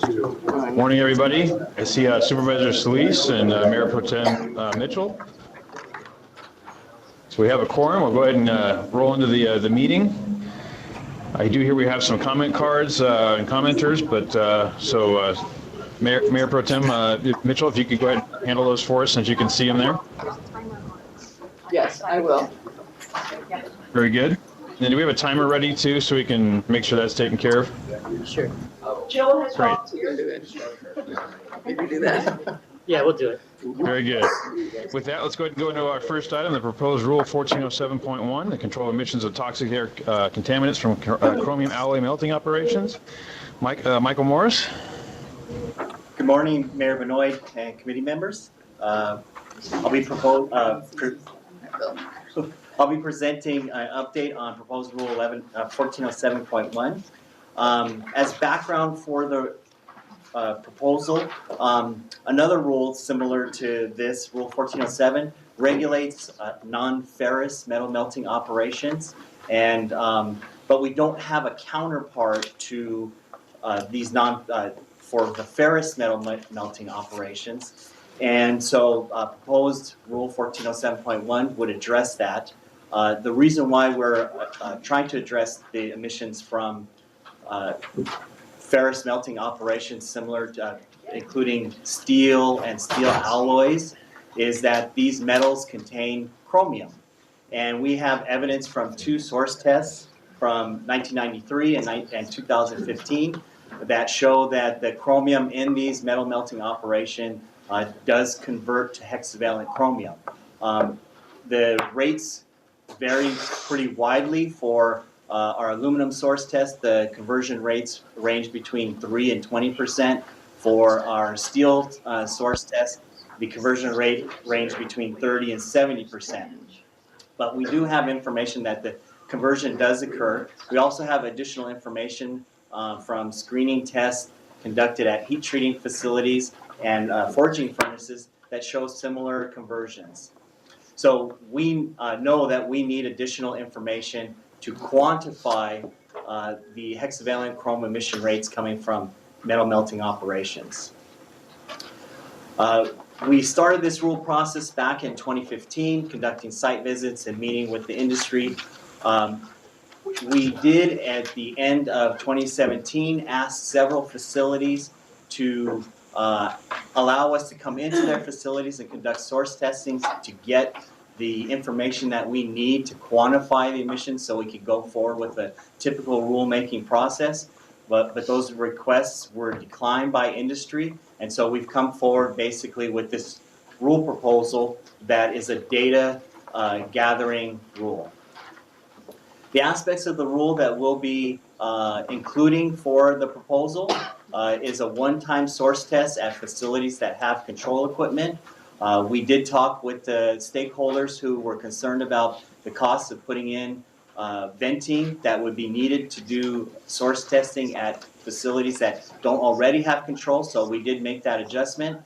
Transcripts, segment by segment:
Morning, everybody. I see Supervisor Solis and Mayor Pro Tem Mitchell. So we have a quorum. We'll go ahead and roll into the meeting. I do hear we have some comment cards and commenters, but Mayor Pro Tem Mitchell, if you could go ahead and handle those for us since you can see them there. Yes, I will. Very good. And do we have a timer ready too, so we can make sure that's taken care of? Sure. Jill has Great. volunteered. Did you do that? Yeah, we'll do it. Very good. With that, let's go ahead and go into our first item, the proposed Rule 1407.1, the control of emissions of toxic air contaminants from chromium alloy melting operations. Michael Morris. Good morning, Mayor Benoit and committee members. I'll be presenting an update on proposed Rule 1407.1. As background for the proposal, another rule similar to this, Rule 1407, regulates non-ferrous metal melting operations, and but we don't have a counterpart to these for the ferrous metal melting operations. And so proposed Rule 1407.1 would address that. The reason why we're trying to address the emissions from ferrous melting operations similar to including steel and steel alloys is that these metals contain chromium. And we have evidence from two source tests from 1993 and 2015 that show that the chromium in these metal melting operation does convert to hexavalent chromium. The rates vary pretty widely. For our aluminum source test, the conversion rates range between 3 and 20%. For our steel source test, the conversion rate ranged between 30 and 70%. But we do have information that the conversion does occur. We also have additional information from screening tests conducted at heat treating facilities and forging furnaces that show similar conversions. So we know that we need additional information to quantify the hexavalent chrome emission rates coming from metal melting operations. We started this rule process back in 2015, conducting site visits and meeting with the industry. We did, at the end of 2017, ask several facilities to allow us to come into their facilities and conduct source testing to get the information that we need to quantify the emissions so we could go forward with a typical rulemaking process. But those requests were declined by industry, and so we've come forward basically with this rule proposal that is a data gathering rule. The aspects of the rule that we'll be including for the proposal is a one-time source test at facilities that have control equipment. We did talk with the stakeholders who were concerned about the cost of putting in venting that would be needed to do source testing at facilities that don't already have control, so we did make that adjustment.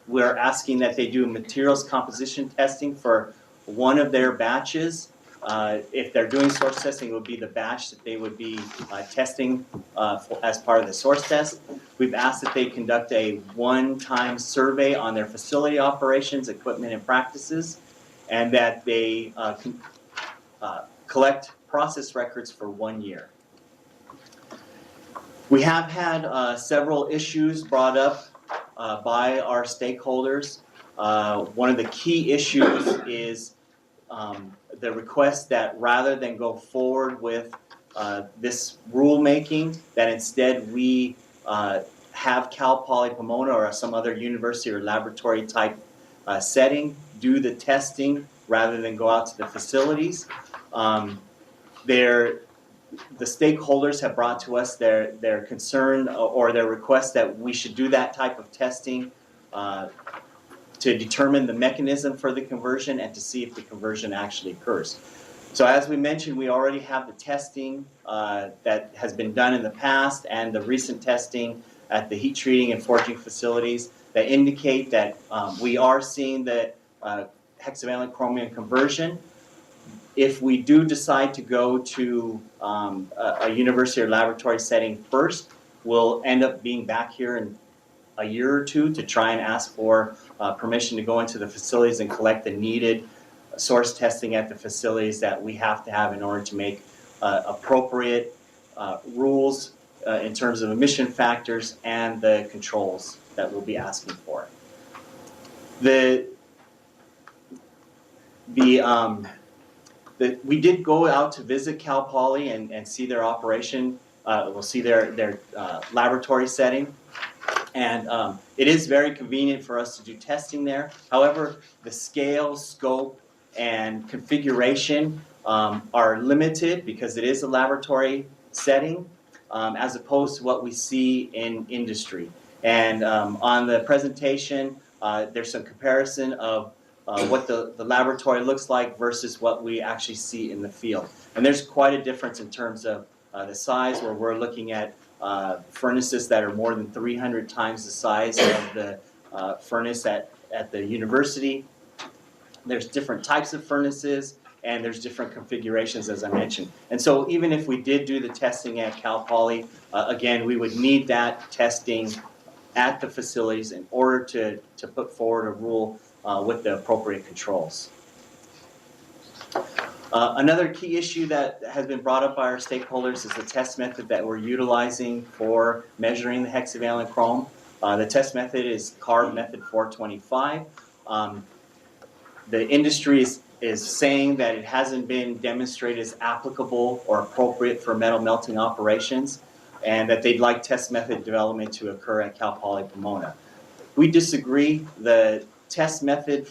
We're asking that they do materials composition testing for one of their batches. If they're doing source testing, it would be the batch that they would be testing as part of the source test. We've asked that they conduct a one-time survey on their facility operations, equipment, and practices, and that they collect process records for 1 year. We have had several issues brought up by our stakeholders. One of the key issues is the request that rather than go forward with this rulemaking, that instead we have Cal Poly Pomona or some other university or laboratory type setting do the testing rather than go out to the facilities. The stakeholders have brought to us their concern or their request that we should do that type of testing to determine the mechanism for the conversion and to see if the conversion actually occurs. So as we mentioned, we already have the testing that has been done in the past and the recent testing at the heat treating and forging facilities that indicate that we are seeing the hexavalent chromium conversion. If we do decide to go to a university or laboratory setting first, We'll end up being back here in a year or two to try and ask for permission to go into the facilities and collect the needed source testing at the facilities that we have to have in order to make appropriate rules in terms of emission factors and the controls that we'll be asking for. We did go out to visit Cal Poly and see their operation. We'll see their laboratory setting. And it is very convenient for us to do testing there. However, the scale, scope, and configuration are limited because it is a laboratory setting as opposed to what we see in industry. And on the presentation, there's some comparison of what the laboratory looks like versus what we actually see in the field. And there's quite a difference in terms of the size, where we're looking at furnaces that are more than 300 times the size of the furnace at the university. There's different types of furnaces, and there's different configurations, as I mentioned. And so even if we did do the testing at Cal Poly, again, we would need that testing at the facilities in order to put forward a rule with the appropriate controls. Another key issue that has been brought up by our stakeholders is the test method that we're utilizing for measuring the hexavalent chrome. The test method is CARB method 425. The industry is saying that it hasn't been demonstrated as applicable or appropriate for metal melting operations, and that they'd like test method development to occur at Cal Poly Pomona. We disagree. The test method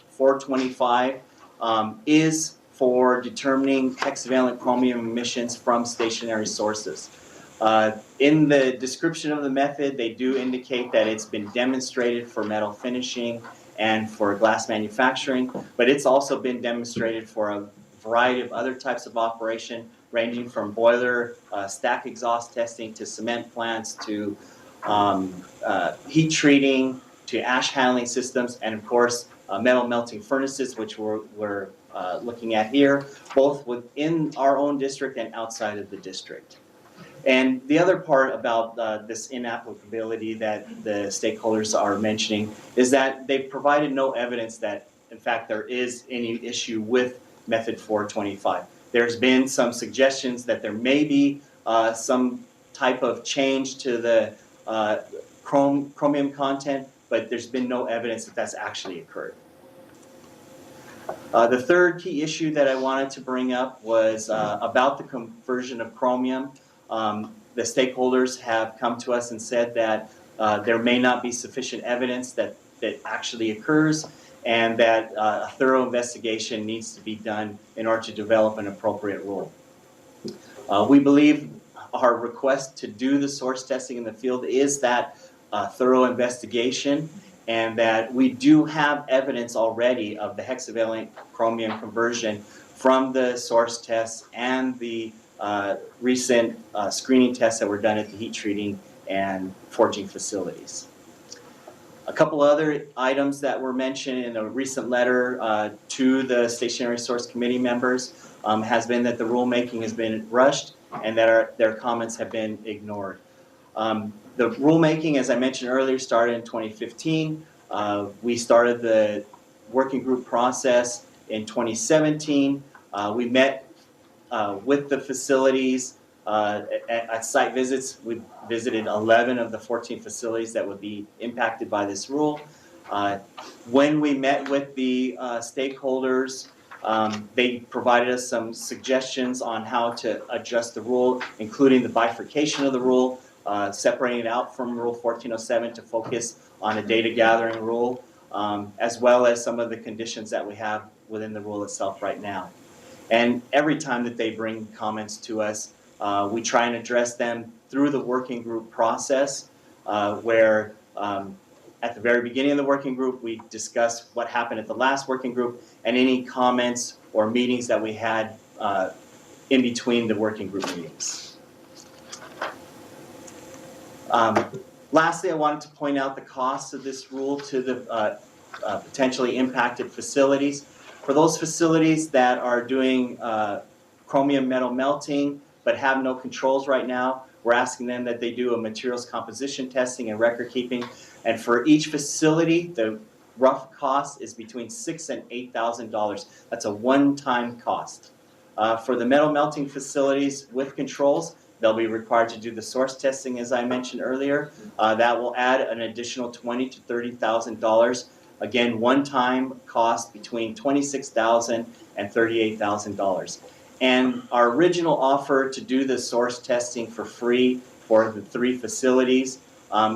425 is for determining hexavalent chromium emissions from stationary sources. In the description of the method, they do indicate that it's been demonstrated for metal finishing and for glass manufacturing, but it's also been demonstrated for a variety of other types of operation, ranging from boiler stack exhaust testing to cement plants to heat treating to ash handling systems, and of course metal melting furnaces, which we're looking at here, both within our own district and outside of the district. And the other part about this inapplicability that the stakeholders are mentioning is that they've provided no evidence that, in fact, there is any issue with method 425. There's been some suggestions that there may be some type of change to the chromium content, but there's been no evidence that that's actually occurred. The third key issue that I wanted to bring up was about the conversion of chromium. The stakeholders have come to us and said that there may not be sufficient evidence that actually occurs, and that a thorough investigation needs to be done in order to develop an appropriate rule. We believe our request to do the source testing in the field is that thorough investigation, and that we do have evidence already of the hexavalent chromium conversion from the source tests and the recent screening tests that were done at the heat treating and forging facilities. A couple other items that were mentioned in a recent letter to the Stationary Source Committee members has been that the rulemaking has been rushed and that their comments have been ignored. The rulemaking, as I mentioned earlier, started in 2015. We started the working group process in 2017. We met with the facilities at site visits. We visited 11 of the 14 facilities that would be impacted by this rule. When we met with the stakeholders, they provided us some suggestions on how to adjust the rule, including the bifurcation of the rule, separating it out from Rule 1407 to focus on a data gathering rule, as well as some of the conditions that we have within the rule itself right now. And every time that they bring comments to us, we try and address them through the working group process, where at the very beginning of the working group, we discuss what happened at the last working group and any comments or meetings that we had in between the working group meetings. Lastly, I wanted to point out the cost of this rule to the potentially impacted facilities. For those facilities that are doing chromium metal melting but have no controls right now, We're asking them that they do a materials composition testing and record keeping. And for each facility, the rough cost is between $6,000 and $8,000. That's a one-time cost. For the metal melting facilities with controls, they'll be required to do the source testing, as I mentioned earlier. That will add an additional $20,000 to $30,000. Again, one-time cost between $26,000 and $38,000. And our original offer to do the source testing for free for the 3 facilities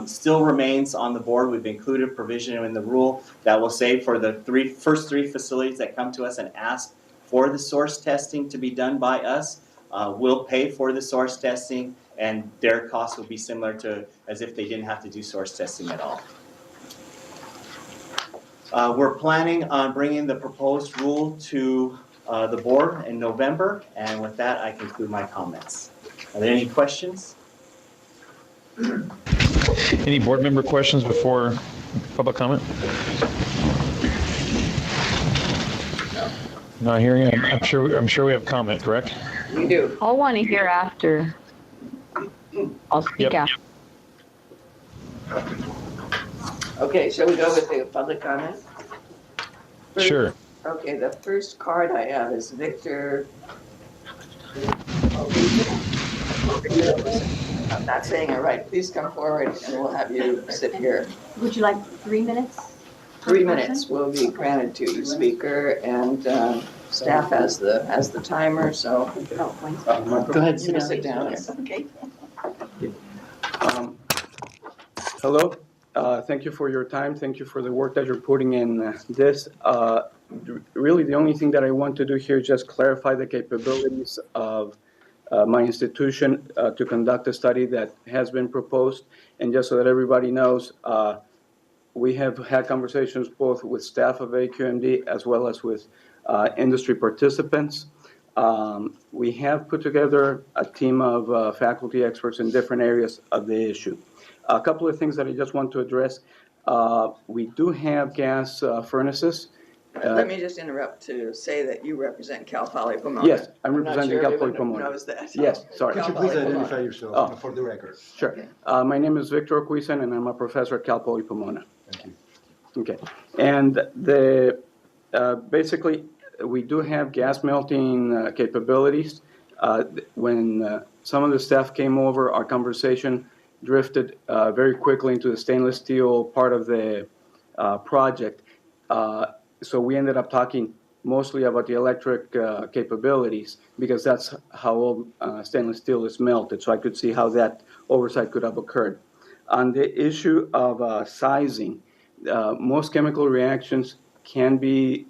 still remains on the board. We've included a provision in the rule that will say for the first three facilities that come to us and ask for the source testing to be done by us, we'll pay for the source testing, and their cost will be similar to as if they didn't have to do source testing at all. We're planning on bringing the proposed rule to the board in November, and with that, I conclude my comments. Are there any questions? Any board member questions before public comment? Not hearing it. I'm sure we have comment, correct? You do. I'll want to hear after. I'll speak Yep. after. Okay, shall we go with the public comment? First- Sure. Okay, the first card I have is Victor. I'm not saying it right. Please come forward and we'll have you sit here. Would you like 3 minutes? 3 minutes will be granted to each speaker, and staff has the timer, so Oh, wait. Go ahead, you can sit down here. Okay. Hello, thank you for your time. Thank you for the work that you're putting in this. Really, the only thing that I want to do here is just clarify the capabilities of my institution to conduct a study that has been proposed. And just so that everybody knows, we have had conversations both with staff of AQMD as well as with industry participants. We have put together a team of faculty experts in different areas of the issue. A couple of things that I just want to address. We do have gas furnaces. Let me just interrupt to say that you represent Cal Poly Pomona. Yes, I'm not representing sure Cal everyone Poly Pomona. knows that. Yes, sorry. Cal Could you please Poly identify Pomona. yourself for the record? Sure. My name is Victor Quizon, and I'm a professor at Cal Poly Pomona. Thank you. Okay. And basically, we do have gas melting capabilities. When some of the staff came over, our conversation drifted very quickly into the stainless steel part of the project. So we ended up talking mostly about the electric capabilities, because that's how old stainless steel is melted. So I could see how that oversight could have occurred. On the issue of sizing, most chemical reactions can be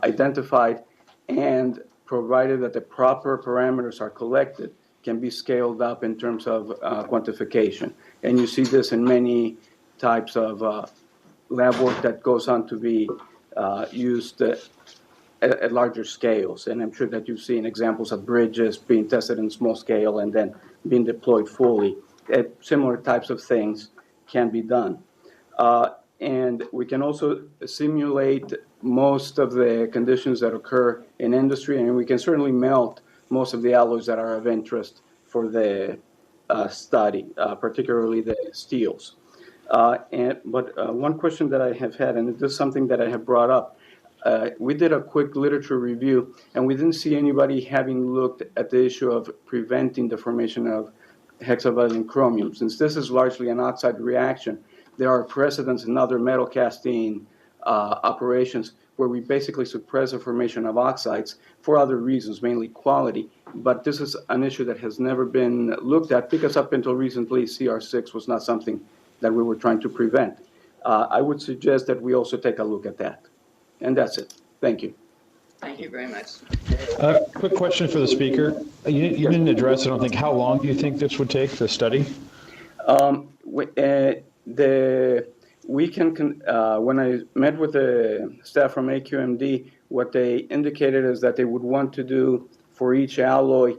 identified, and provided that the proper parameters are collected, can be scaled up in terms of quantification. And you see this in many types of lab work that goes on to be used at larger scales. And I'm sure that you've seen examples of bridges being tested in small scale and then being deployed fully. Similar types of things can be done. And we can also simulate most of the conditions that occur in industry, and we can certainly melt most of the alloys that are of interest for the study, particularly the steels. But one question that I have had, and this is something that I have brought up, we did a quick literature review, and we didn't see anybody having looked at the issue of preventing the formation of hexavalent chromium. Since this is largely an oxide reaction, there are precedents in other metal casting operations where we basically suppress the formation of oxides for other reasons, mainly quality. But this is an issue that has never been looked at, because up until recently, CR6 was not something that we were trying to prevent. I would suggest that we also take a look at that. And that's it. Thank you. Thank you very much. Quick question for the speaker. You didn't address, I don't think, how long do you think this would take, the study? When I met with the staff from AQMD, what they indicated is that they would want to do for each alloy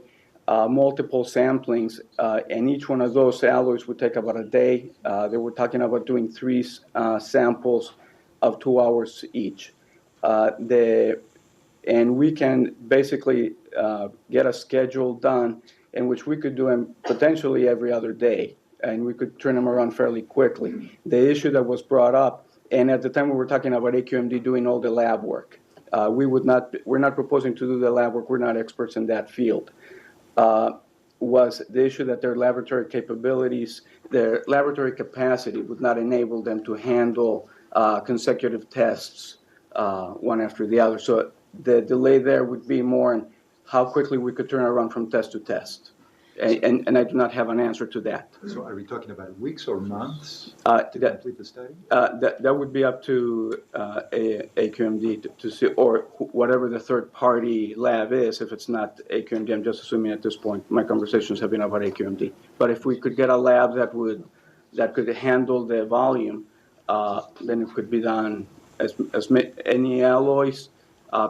multiple samplings, and each one of those alloys would take about a day. They were talking about doing 3 samples of 2 hours each. And we can basically get a schedule done, in which we could do them potentially every other day, and we could turn them around fairly quickly. The issue that was brought up, and at the time we were talking about AQMD doing all the lab work. We're not proposing to do the lab work. We're not experts in that field. Was the issue that their laboratory capabilities, their laboratory capacity would not enable them to handle consecutive tests one after the other. So the delay there would be more in how quickly we could turn around from test to test. And I do not have an answer to that. So are we talking about weeks or months To to that, complete the study? that would be up to AQMD to see, or whatever the third-party lab is. If it's not AQMD, I'm just assuming at this point. My conversations have been about AQMD. But if we could get a lab that could handle the volume, then it could be done as any alloys.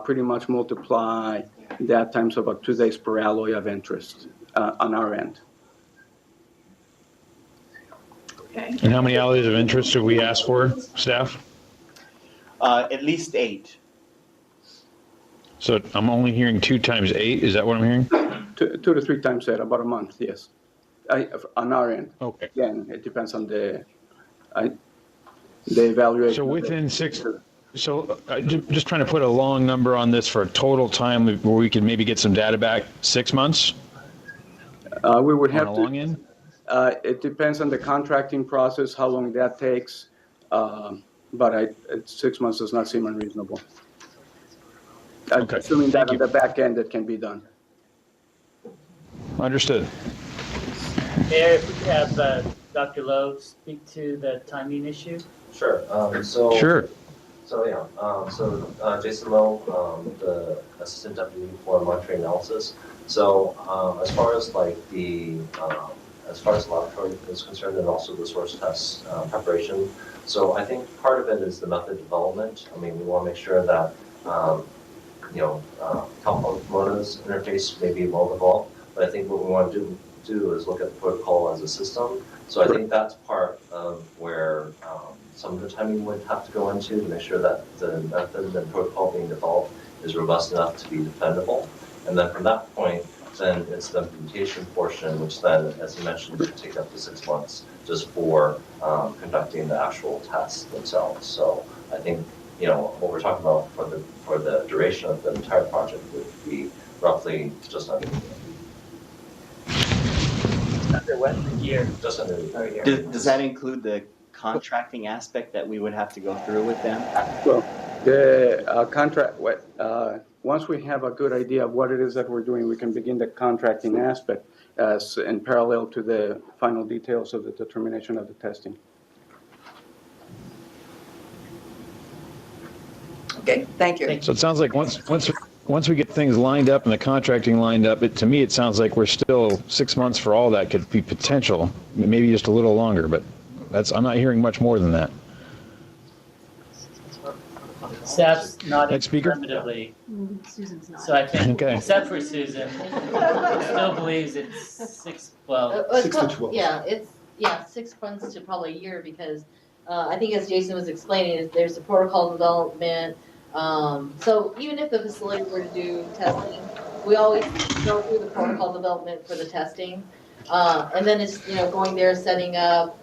Pretty much multiply that times about 2 days per alloy of interest on our end. Okay. And how many alloys of interest did we ask for, staff? At least 8. So I'm only hearing 2 times 8. Is that what I'm hearing? 2 to 3 times that, about a month, yes. On our end. Okay. Again, it depends on the evaluation. So within 6, so just trying to put a long number on this for a total time where we could maybe get some data back, 6 months We would on have a to. long end? It depends on the contracting process, how long that takes. But 6 months does not seem unreasonable. Okay, Assuming that thank on you. the back end, it can be done. Understood. Mayor, if we could have Dr. Lowe speak to the timing issue. Sure. Sure. Jason Lowe, the Assistant Deputy for Monitoring Analysis. So as far as like as far as the laboratory is concerned, and also the source test preparation. So I think part of it is the method development. I mean, we want to make sure that California's interface may be well developed, but I think what we want to do is look at the protocol as a system. So I think that's part of where some of the timing would have to go into to make sure that the method and protocol being developed is robust enough to be defendable. And then from that point, then it's the implementation portion, which then, as you mentioned, could take up to 6 months just for conducting the actual tests themselves. So I think what we're talking about for the duration of the entire project would be roughly just under Under what year? just under a year. Does that include the contracting aspect that we would have to go through with them? Well, the contract, once we have a good idea of what it is that we're doing, we can begin the contracting aspect as in parallel to the final details of the determination of the testing. Okay, thank you. So it sounds like once we get things lined up and the contracting lined up, to me, it sounds like we're still 6 months for all that could be potential, maybe just a little longer, but I'm not hearing much more than that. Staff's nodding Next speaker. affirmatively, Susan's not. so I think, Okay. except for Susan, still believes it's 6, well, 6 to 12. Yeah, it's 6 months to probably a year because I think as Jason was explaining, there's a protocol development. So even if the facility were to do testing, we always go through the protocol development for the testing. And then it's, going there, setting up,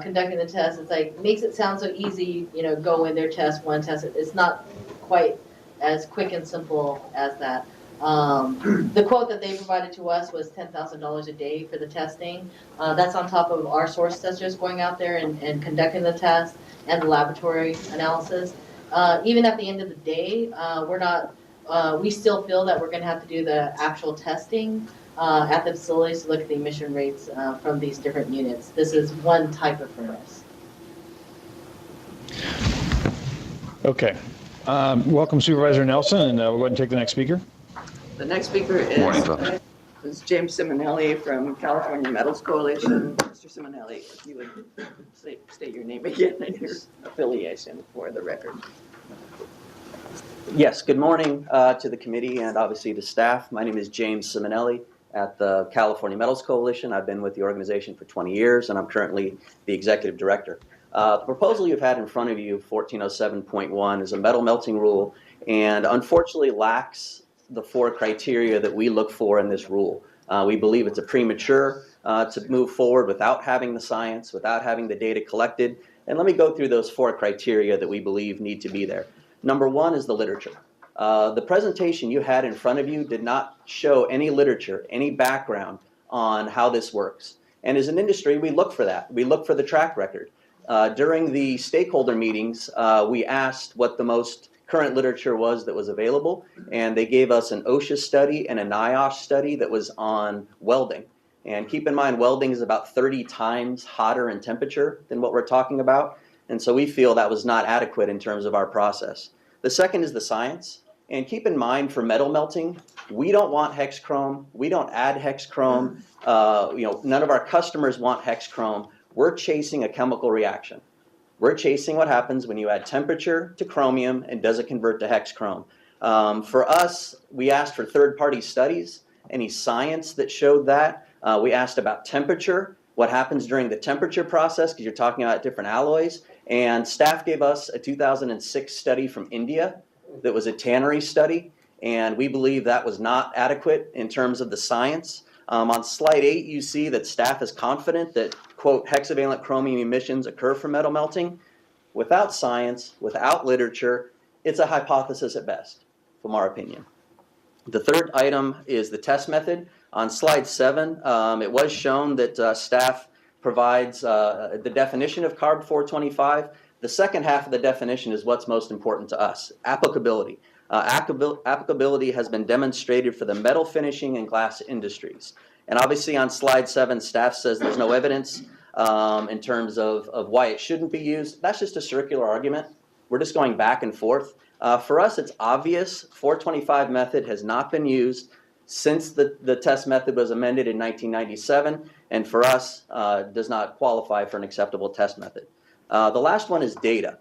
conducting the test. It's like, makes it sound so easy, go in there, test one, test it. It's not quite as quick and simple as that. The quote that they provided to us was $10,000 a day for the testing. That's on top of our source testers going out there and conducting the test and the laboratory analysis. Even at the end of the day, we still feel that we're going to have to do the actual testing at the facilities to look at the emission rates from these different units. This is one type of furnace. Okay. Welcome Supervisor Nelson, and we'll go ahead and take the next speaker. The next speaker is James Simonelli from California Metals Coalition. Mr. Simonelli, if you would state your name again and your affiliation for the record. Yes, good morning to the committee and obviously to staff. My name is James Simonelli at the California Metals Coalition. I've been with the organization for 20 years and I'm currently the executive director. The proposal you've had in front of you, 1407.1, is a metal melting rule and unfortunately lacks the 4 criteria that we look for in this rule. We believe it's a premature to move forward without having the science, without having the data collected. And let me go through those 4 criteria that we believe need to be there. Number 1 is the literature. The presentation you had in front of you did not show any literature, any background on how this works. And as an industry, we look for that. We look for the track record. During the stakeholder meetings, we asked what the most current literature was that was available, and they gave us an OSHA study and a NIOSH study that was on welding. And keep in mind, welding is about 30 times hotter in temperature than what we're talking about, and so we feel that was not adequate in terms of our process. The second is the science, and keep in mind for metal melting, we don't want hex chrome, we don't add hex chrome, none of our customers want hex chrome. We're chasing a chemical reaction. We're chasing what happens when you add temperature to chromium and does it convert to hex chrome. For us, we asked for third-party studies, any science that showed that. We asked about temperature, what happens during the temperature process, because you're talking about different alloys. And staff gave us a 2006 study from India that was a tannery study, and we believe that was not adequate in terms of the science. On slide 8, you see that staff is confident that, quote, hexavalent chromium emissions occur from metal melting. Without science, without literature, it's a hypothesis at best, from our opinion. The third item is the test method. On slide 7, it was shown that staff provides the definition of carb 425. The second half of the definition is what's most important to us, applicability. Applicability has been demonstrated for the metal finishing and glass industries. And obviously on slide 7, staff says there's no evidence in terms of why it shouldn't be used. That's just a circular argument. We're just going back and forth. For us, it's obvious 425 method has not been used since the test method was amended in 1997, and for us, does not qualify for an acceptable test method. The last one is data.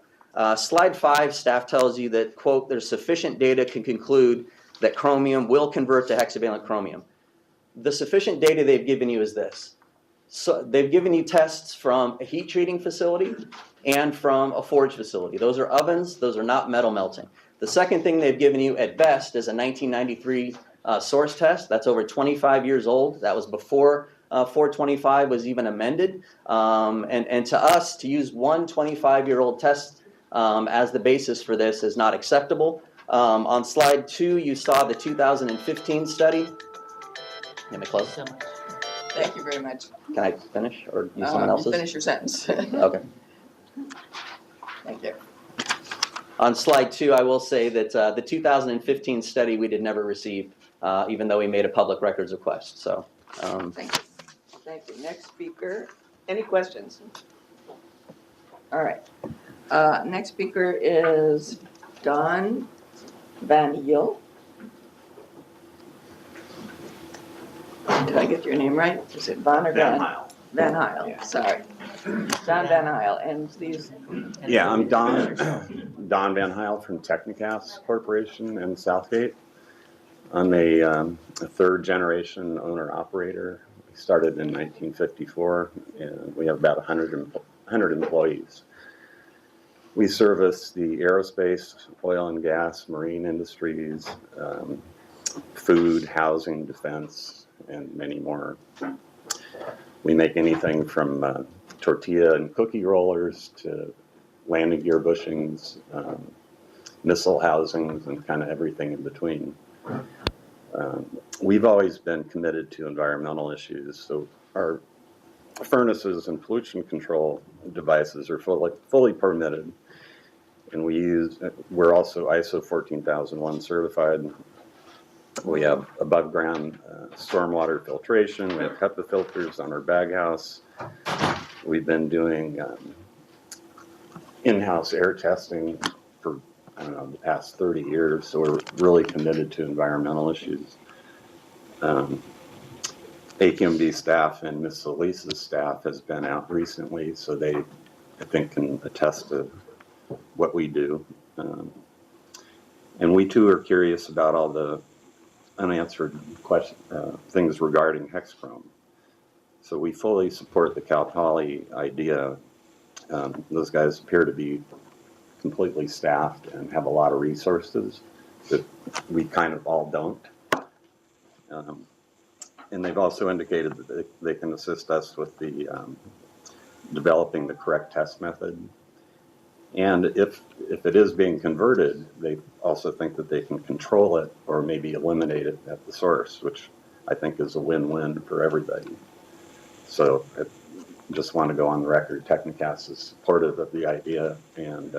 Slide 5, staff tells you that, quote, there's sufficient data to conclude that chromium will convert to hexavalent chromium. The sufficient data they've given you is this. So they've given you tests from a heat treating facility and from a forge facility. Those are ovens, those are not metal melting. The second thing they've given you at best is a 1993 source test. That's over 25 years old. That was before 425 was even amended. And to us, to use one 25-year-old test as the basis for this is not acceptable. On slide 2, you saw the 2015 study. Let me close. Thank you very much. Can I finish or use someone else's? Finish your sentence. Okay. Thank you. On slide 2, I will say that the 2015 study we did never receive, even though we made a public records request. So. Thank you. Thank you. Next speaker. Any questions? All right. Next speaker is Don Van Heel. Did I get your name right? Is it Van or Van? Van Heil. Yeah. Sorry. Don Van Heil. And please. Yeah, I'm Don Van Heil from Technicast Corporation in Southgate. I'm a third generation owner operator. We started in 1954 and we have about 100 employees. We service the aerospace, oil and gas, marine industries, food, housing, defense, and many more. We make anything from tortilla and cookie rollers to landing gear bushings, missile housings, and kind of everything in between. We've always been committed to environmental issues, so our furnaces and pollution control devices are fully permitted, and we're also ISO 14001 certified. We have above ground stormwater filtration. We have HEPA filters on our bag house. We've been doing in-house air testing for, I don't know, the past 30 years. So we're really committed to environmental issues. SCAQMD staff and Ms. Elisa's staff has been out recently, so they, I think, can attest to what we do. And we too are curious about all the unanswered things regarding hexchrome. So we fully support the Cal Poly idea. Those guys appear to be completely staffed and have a lot of resources that we kind of all don't. And they've also indicated that they can assist us with the developing the correct test method. And if it is being converted, they also think that they can control it or maybe eliminate it at the source, which I think is a win-win for everybody. So I just want to go on the record, Technicast is supportive of the idea, and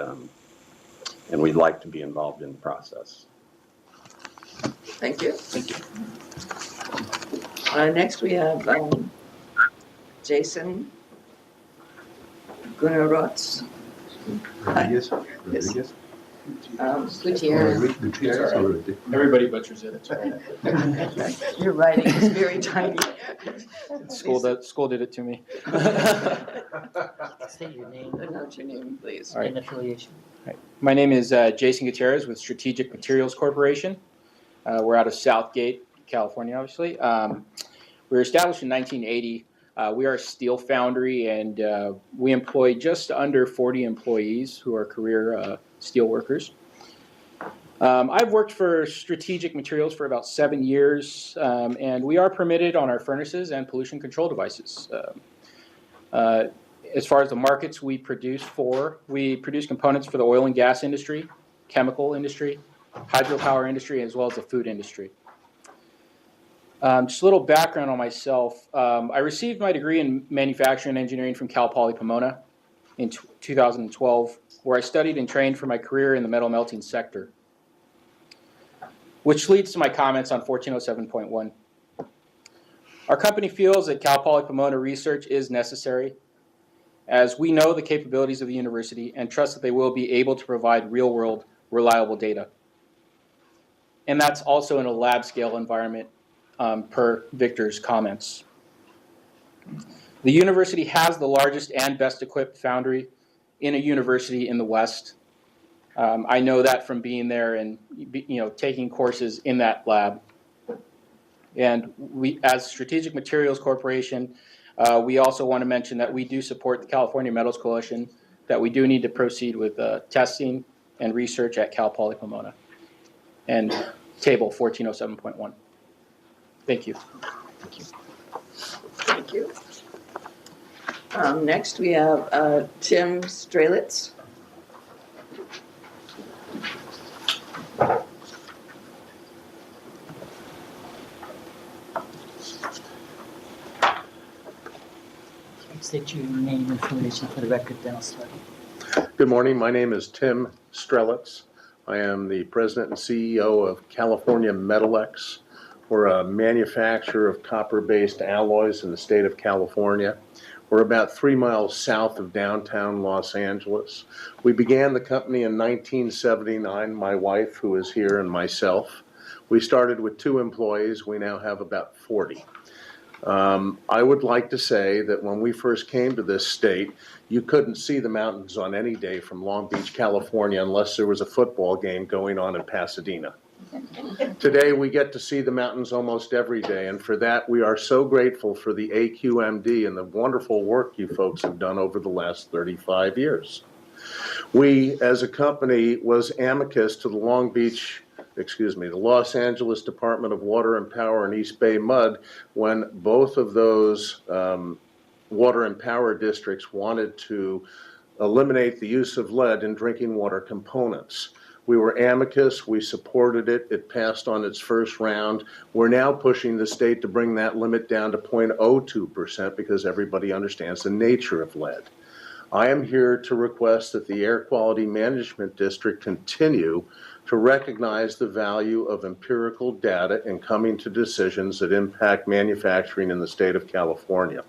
we'd like to be involved in the process. Thank you. Thank you. Next, we have Jason Gutierrez. Reyes? Yes. Gutierrez. Gutierrez or Everybody butchers it. It's fine. Your writing is very tiny. School did it to me. Say your name Announce your name, please. All right. and affiliation. My name is Jason Gutierrez with Strategic Materials Corporation. We're out of Southgate, California, obviously. We were established in 1980. We are a steel foundry, and we employ just under 40 employees who are career steel workers. I've worked for Strategic Materials for about 7 years, and we are permitted on our furnaces and pollution control devices. As far as the markets we produce components for the oil and gas industry, chemical industry, hydropower industry, as well as the food industry. Just a little background on myself. I received my degree in manufacturing engineering from Cal Poly Pomona in 2012, where I studied and trained for my career in the metal melting sector, which leads to my comments on 1407.1. Our company feels that Cal Poly Pomona research is necessary, as we know the capabilities of the university and trust that they will be able to provide real-world, reliable data. And that's also in a lab-scale environment, per Victor's comments. The university has the largest and best-equipped foundry in a university in the West. I know that from being there and taking courses in that lab. And we, as Strategic Materials Corporation, we also want to mention that we do support the California Metals Coalition, that we do need to proceed with testing and research at Cal Poly Pomona and table 1407.1. Thank you. Thank you. Next, we have Tim Strelitz. State your name and affiliation for the record, then I'll start. Good morning. My name is Tim Strelitz. I am the president and CEO of California Metalex. We're a manufacturer of copper-based alloys in the state of California. We're about 3 miles south of downtown Los Angeles. We began the company in 1979, my wife, who is here, and myself. We started with 2 employees. We now have about 40. I would like to say that when we first came to this state, you couldn't see the mountains on any day from Long Beach, California, unless there was a football game going on in Pasadena. Today, we get to see the mountains almost every day, and for that, we are so grateful for the SCAQMD and the wonderful work you folks have done over the last 35 years. We, as a company, was amicus to the the Los Angeles Department of Water and Power and East Bay Mud when both of those water and power districts wanted to eliminate the use of lead in drinking water components. We were amicus, we supported it, it passed on its first round. We're now pushing the state to bring that limit down to 0.02% because everybody understands the nature of lead. I am here to request that the Air Quality Management District continue to recognize the value of empirical data in coming to decisions that impact manufacturing in the state of California.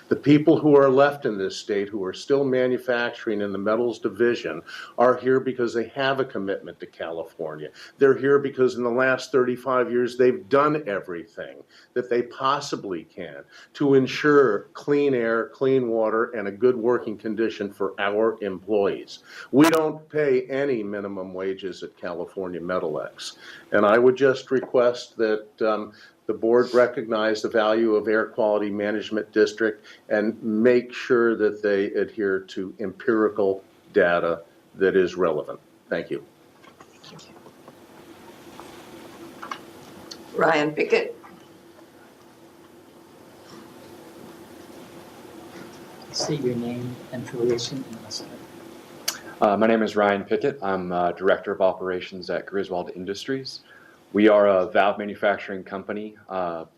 The people who are left in this state who are still manufacturing in the metals division are here because they have a commitment to California. They're here because in the last 35 years they've done everything that they possibly can to ensure clean air, clean water, and a good working condition for our employees. We don't pay any minimum wages at California Metalex. And I would just request that the board recognize the value of Air Quality Management District and make sure that they adhere to empirical data that is relevant. Thank you. Ryan Pickett. state your name and affiliation and also. My name is Ryan Pickett. I'm Director of Operations at Griswold Industries. We are a valve manufacturing company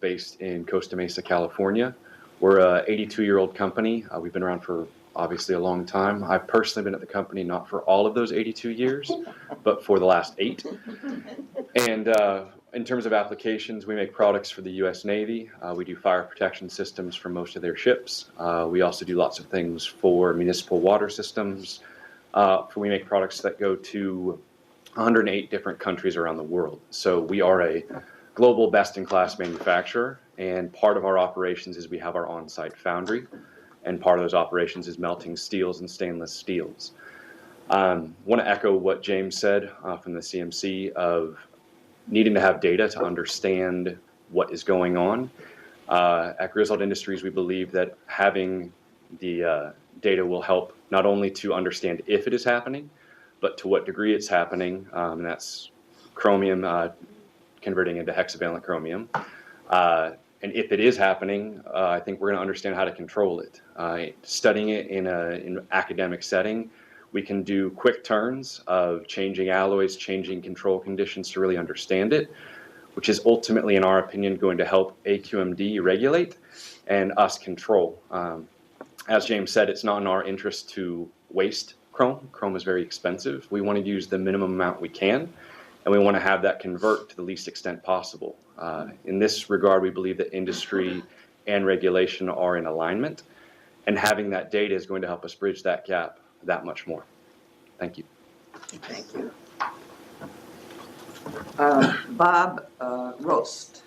based in Costa Mesa, California. We're a 82-year-old company. We've been around for obviously a long time. I've personally been at the company not for all of those 82 years, but for the last 8. And in terms of applications, we make products for the U.S. Navy. We do fire protection systems for most of their ships. We also do lots of things for municipal water systems. We make products that go to 108 different countries around the world. So we are a global best-in-class manufacturer, and part of our operations is we have our on-site foundry, and part of those operations is melting steels and stainless steels. Want to echo what James said from the CMC of needing to have data to understand what is going on. At Griswold Industries, we believe that having the data will help not only to understand if it is happening, but to what degree it's happening, and that's chromium converting into hexavalent chromium. And if it is happening, I think we're going to understand how to control it. Studying it in an academic setting, we can do quick turns of changing alloys, changing control conditions to really understand it, which is ultimately, in our opinion, going to help AQMD regulate and us control. As James said, it's not in our interest to waste chrome. Chrome is very expensive. We want to use the minimum amount we can, and we want to have that convert to the least extent possible. In this regard, we believe that industry and regulation are in alignment, and having that data is going to help us bridge that gap that much more. Thank you. Thank you. Bob Rost.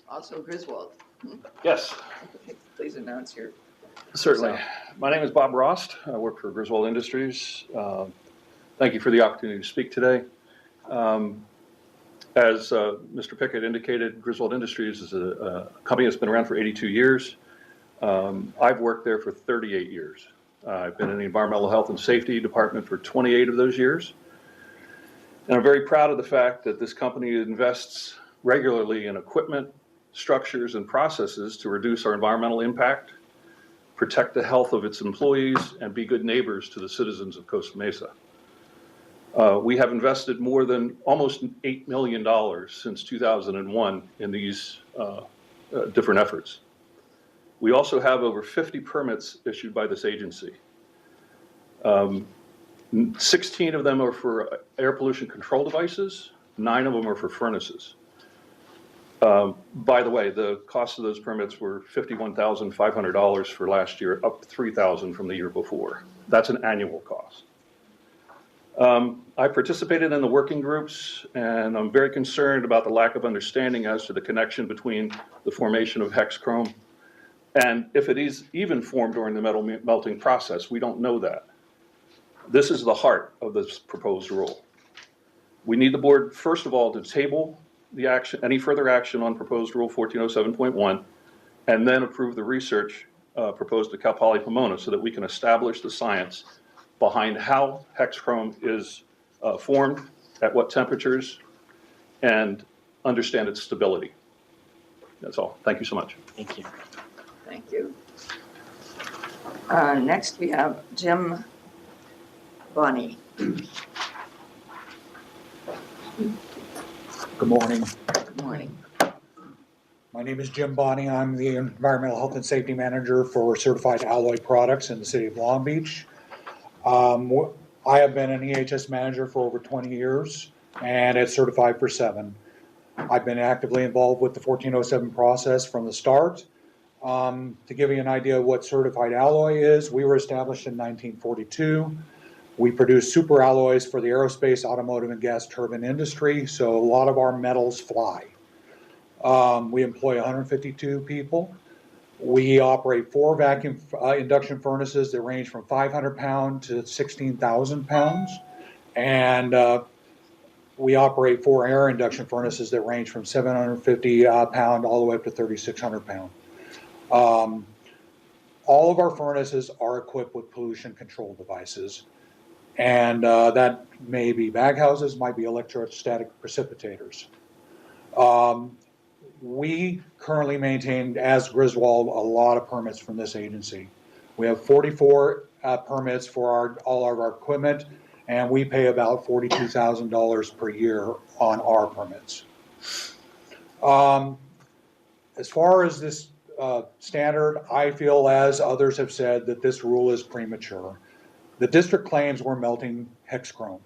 Also Griswold. Yes. Please announce your. Certainly. My name is Bob Rost. I work for Griswold Industries. Thank you for the opportunity to speak today. As Mr. Pickett indicated, Griswold Industries is a company that's been around for 82 years. I've worked there for 38 years. I've been in the Environmental Health and Safety Department for 28 of those years. And I'm very proud of the fact that this company invests regularly in equipment, structures, and processes to reduce our environmental impact, protect the health of its employees, and be good neighbors to the citizens of Costa Mesa. We have invested more than almost $8 million since 2001 in these different efforts. We also have over 50 permits issued by this agency. 16 of them are for air pollution control devices, 9 of them are for furnaces. By the way, the cost of those permits were $51,500 for last year, up $3,000 from the year before. That's an annual cost. I participated in the working groups, and I'm very concerned about the lack of understanding as to the connection between the formation of hex chrome and if it is even formed during the metal melting process. We don't know that. This is the heart of this proposed rule. We need the board, first of all, to table the action, any further action on proposed rule 1407.1, and then approve the research proposed to Cal Poly Pomona so that we can establish the science behind how hex chrome is formed, at what temperatures, and understand its stability. That's all. Thank you so much. Thank you. Thank you. Next we have Jim Bonney. Good morning. Good morning. My name is Jim Bonney. I'm the Environmental Health and Safety Manager for Certified Alloy Products in the city of Long Beach. I have been an EHS manager for over 20 years and it's certified for 7. I've been actively involved with the 1407 process from the start. To give you an idea of what certified alloy is, we were established in 1942. We produce super alloys for the aerospace, automotive, and gas turbine industry, so a lot of our metals fly. We employ 152 people. We operate 4 vacuum induction furnaces that range from 500 pounds to 16,000 pounds. And we operate 4 air induction furnaces that range from 750 pound all the way up to 3,600 pound. All of our furnaces are equipped with pollution control devices. And that may be baghouses, might be electrostatic precipitators. we currently maintain, as Griswold, a lot of permits from this agency. We have 44 permits for all of our equipment, and we pay about $42,000 per year on our permits. As far as this standard, I feel, as others have said, that this rule is premature. The district claims we're melting hex chrome.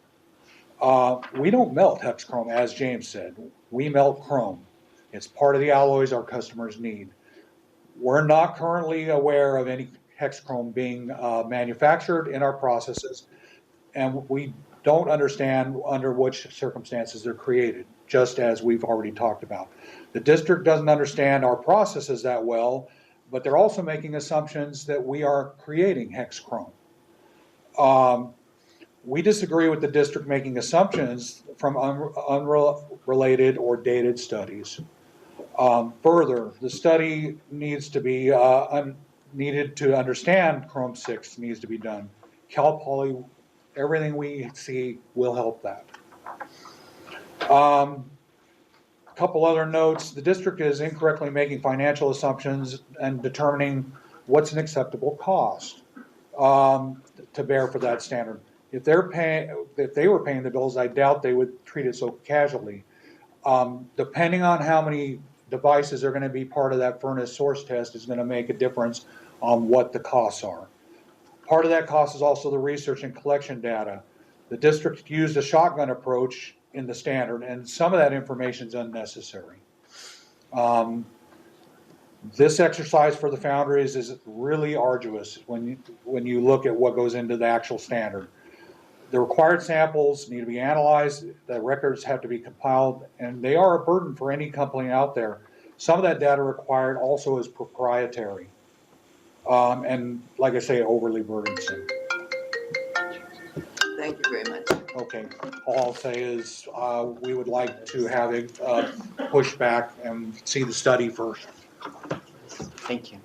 We don't melt hex chrome, as James said. We melt chrome. It's part of the alloys our customers need. We're not currently aware of any hex chrome being manufactured in our processes, and we don't understand under which circumstances they're created, just as we've already talked about. The district doesn't understand our processes that well, but they're also making assumptions that we are creating hex chrome. We disagree with the district making assumptions from unrelated or dated studies. Further, the study needs to be needed to understand Chrome 6 needs to be done. Cal Poly, everything we see will help that. A couple other notes. The district is incorrectly making financial assumptions and determining what's an acceptable cost to bear for that standard. If they were paying the bills, I doubt they would treat it so casually. Depending on how many devices are going to be part of that furnace source test is going to make a difference on what the costs are. Part of that cost is also the research and collection data. The district used a shotgun approach in the standard, and some of that information is unnecessary. This exercise for the foundries is really arduous when you look at what goes into the actual standard. The required samples need to be analyzed, the records have to be compiled, and they are a burden for any company out there. Some of that data required also is proprietary. And like I say, overly burdensome. Thank you very much. Okay, all I'll say is we would like to have it pushed back and see the study first. Thank you.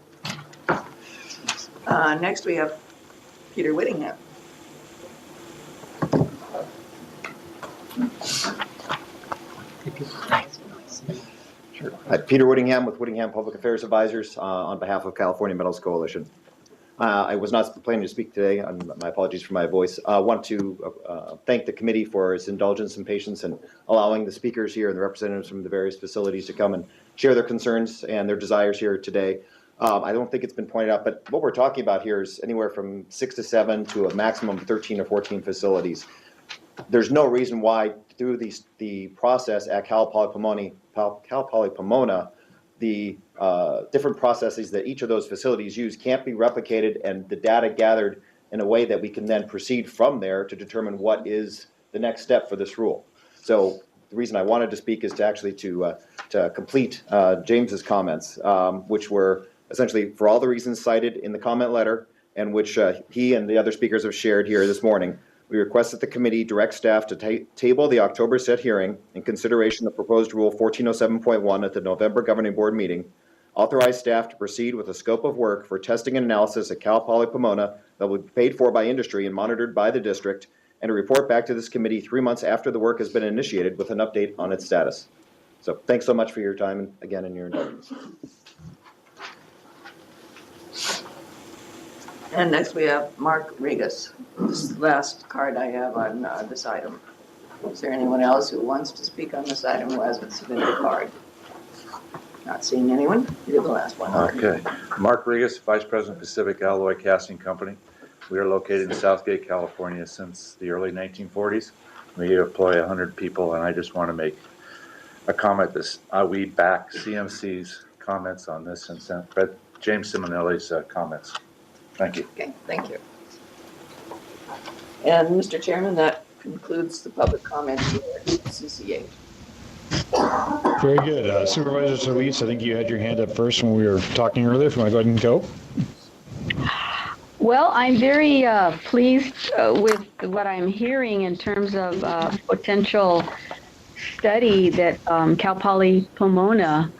Next we have Peter Whittingham. Sure. Peter Whittingham with Whittingham Public Affairs Advisors on behalf of California Metals Coalition. I was not planning to speak today. My apologies for my voice. I want to thank the committee for its indulgence and patience in allowing the speakers here and the representatives from the various facilities to come and share their concerns and their desires here today. I don't think it's been pointed out, but what we're talking about here is anywhere from 6 to 7 to a maximum of 13 or 14 facilities. There's no reason why through the process at Cal Poly Pomona, the different processes that each of those facilities use can't be replicated and the data gathered in a way that we can then proceed from there to determine what is the next step for this rule. So the reason I wanted to speak is to actually to complete James's comments, which were essentially for all the reasons cited in the comment letter and which he and the other speakers have shared here this morning. We request that the committee direct staff to table the October set hearing in consideration of proposed Rule 1407.1 at the November Governing Board meeting, authorize staff to proceed with a scope of work for testing and analysis at Cal Poly Pomona that will be paid for by industry and monitored by the district, and to report back to this committee 3 months after the work has been initiated with an update on its status. So thanks so much for your time and again and your indulgence. And next we have Mark Reyes. This is the last card I have on this item. Is there anyone else who wants to speak on this item who hasn't submitted a card? Not seeing anyone. You're the last one. Okay. Mark Reyes, Vice President, Pacific Alloy Casting Company. We are located in Southgate, California since the early 1940s. We employ 100 people, and I just want to make a comment. We back CMC's comments on this and James Simonelli's comments. Thank you. Okay, thank you. And Mr. Chairman, that concludes the public comment here at CCA. Very good. Supervisor Solis, I think you had your hand up first when we were talking earlier. If you want to go ahead and go. Well, I'm very pleased with what I'm hearing in terms of potential study that Cal Poly Pomona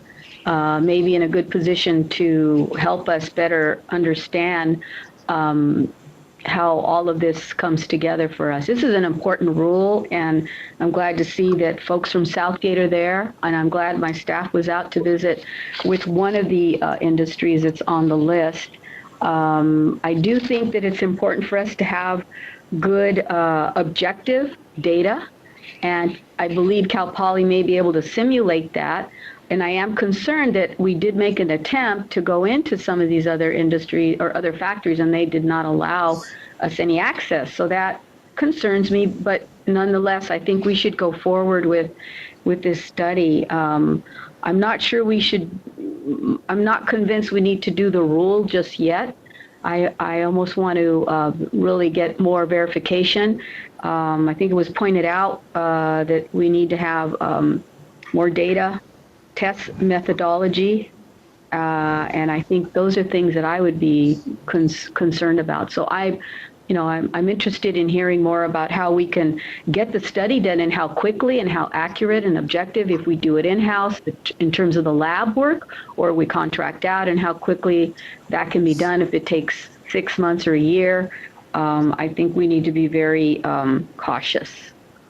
may be in a good position to help us better understand how all of this comes together for us. This is an important rule, and I'm glad to see that folks from Southgate are there, and I'm glad my staff was out to visit with one of the industries that's on the list. I do think that it's important for us to have good objective data, and I believe Cal Poly may be able to simulate that. And I am concerned that we did make an attempt to go into some of these other industries or other factories, and they did not allow us any access. So that concerns me, but nonetheless, I think we should go forward with this study. I'm not sure we should, I'm not convinced we need to do the rule just yet. I almost want to really get more verification. I think it was pointed out that we need to have more data, test methodology, and I think those are things that I would be concerned about. So I'm interested in hearing more about how we can get the study done and how quickly and how accurate and objective, if we do it in-house in terms of the lab work, or we contract out, and how quickly that can be done if it takes 6 months or a year. I think we need to be very cautious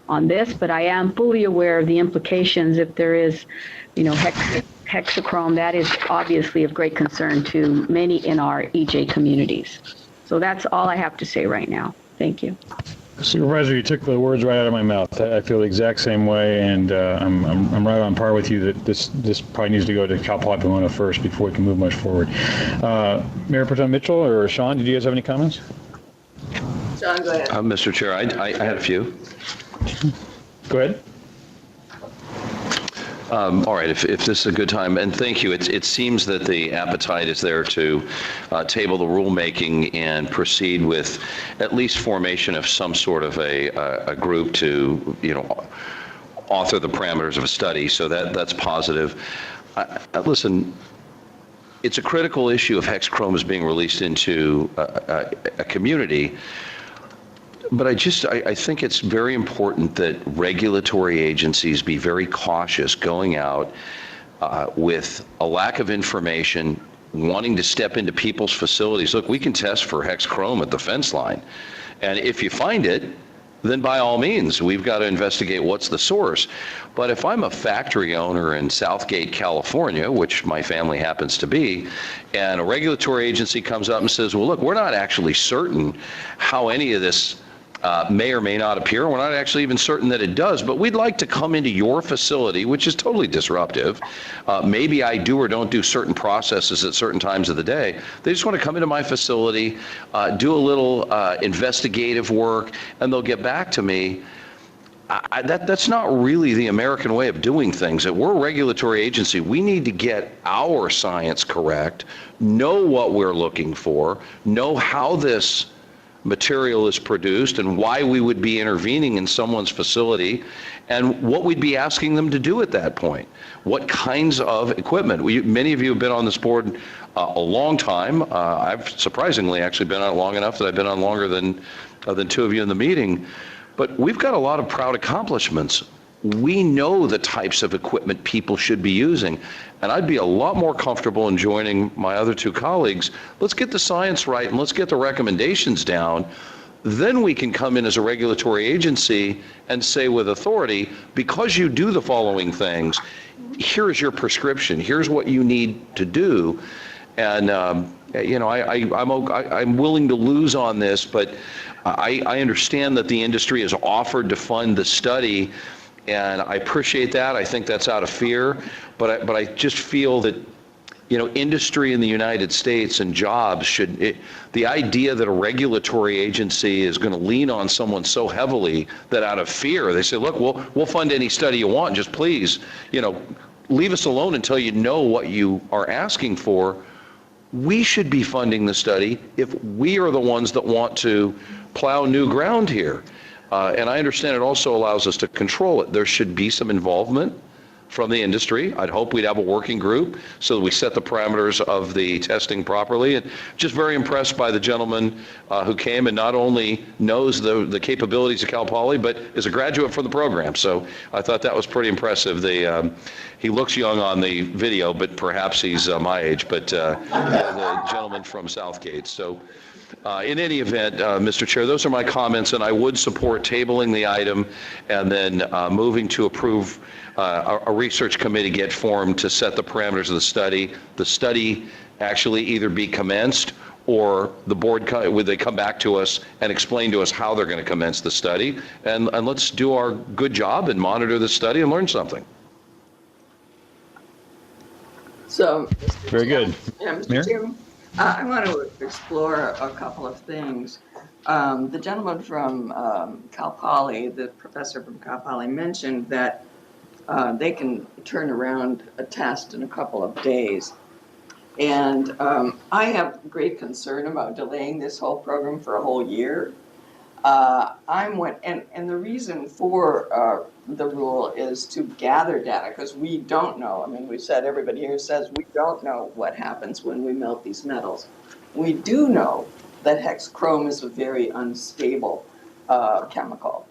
on this, but I am fully aware of the implications if there is, hexachrome. That is obviously of great concern to many in our EJ communities. So that's all I have to say right now. Thank you. Supervisor, you took the words right out of my mouth. I feel the exact same way, and I'm right on par with you that this probably needs to go to Cal Poly Pomona first before we can move much forward. Mayor Pro Tem Mitchell or Sean, did you guys have any comments? Sean, go ahead. Mr. Chair, I had a few. Go ahead. All right, if this is a good time, and thank you. It seems that the appetite is there to table the rulemaking and proceed with at least formation of some sort of a group to, author the parameters of a study. So that's positive. Listen, it's a critical issue if hexachrome is being released into a community. But I think it's very important that regulatory agencies be very cautious going out with a lack of information, wanting to step into people's facilities. Look, we can test for hexachrome at the fence line. And if you find it, then by all means, we've got to investigate what's the source. But if I'm a factory owner in Southgate, California, which my family happens to be, and a regulatory agency comes up and says, well, look, we're not actually certain how any of this may or may not appear. We're not actually even certain that it does, but we'd like to come into your facility, which is totally disruptive. Maybe I do or don't do certain processes at certain times of the day. They just want to come into my facility, do a little investigative work, and they'll get back to me. That's not really the American way of doing things. If we're a regulatory agency, we need to get our science correct, know what we're looking for, know how this material is produced and why we would be intervening in someone's facility and what we'd be asking them to do at that point. What kinds of equipment? Many of you have been on this board a long time. I've surprisingly actually been on it long enough that I've been on longer than two of you in the meeting. But we've got a lot of proud accomplishments. We know the types of equipment people should be using. And I'd be a lot more comfortable in joining my other two colleagues. Let's get the science right and let's get the recommendations down. Then we can come in as a regulatory agency and say with authority, because you do the following things, here's your prescription, here's what you need to do. And I'm willing to lose on this, but I understand that the industry has offered to fund the study. And I appreciate that. I think that's out of fear, but I just feel that, industry in the United States and jobs the idea that a regulatory agency is going to lean on someone so heavily that out of fear they say, look, we'll fund any study you want. Just please, leave us alone until you know what you are asking for. We should be funding the study if we are the ones that want to plow new ground here. And I understand it also allows us to control it. There should be some involvement from the industry. I'd hope we'd have a working group so that we set the parameters of the testing properly. And just very impressed by the gentleman who came and not only knows the capabilities of Cal Poly, but is a graduate from the program. So I thought that was pretty impressive. He looks young on the video, but perhaps he's my age, but the gentleman from Southgate. So In any event, Mr. Chair, those are my comments, and I would support tabling the item and then moving to approve a research committee get formed to set the parameters of the study. The study actually either be commenced or the board, would they come back to us and explain to us how they're going to commence the study? And let's do our good job and monitor the study and learn something. So, Very good. yeah, Mr. Mayor? Chairman, I want to explore a couple of things. The gentleman from Cal Poly, the professor from Cal Poly, mentioned that they can turn around a test in a couple of days. And I have great concern about delaying this whole program for a whole year. And the reason for the rule is to gather data, because we don't know. I mean, we said, everybody here says we don't know what happens when we melt these metals. We do know that hexchrome is a very unstable chemical.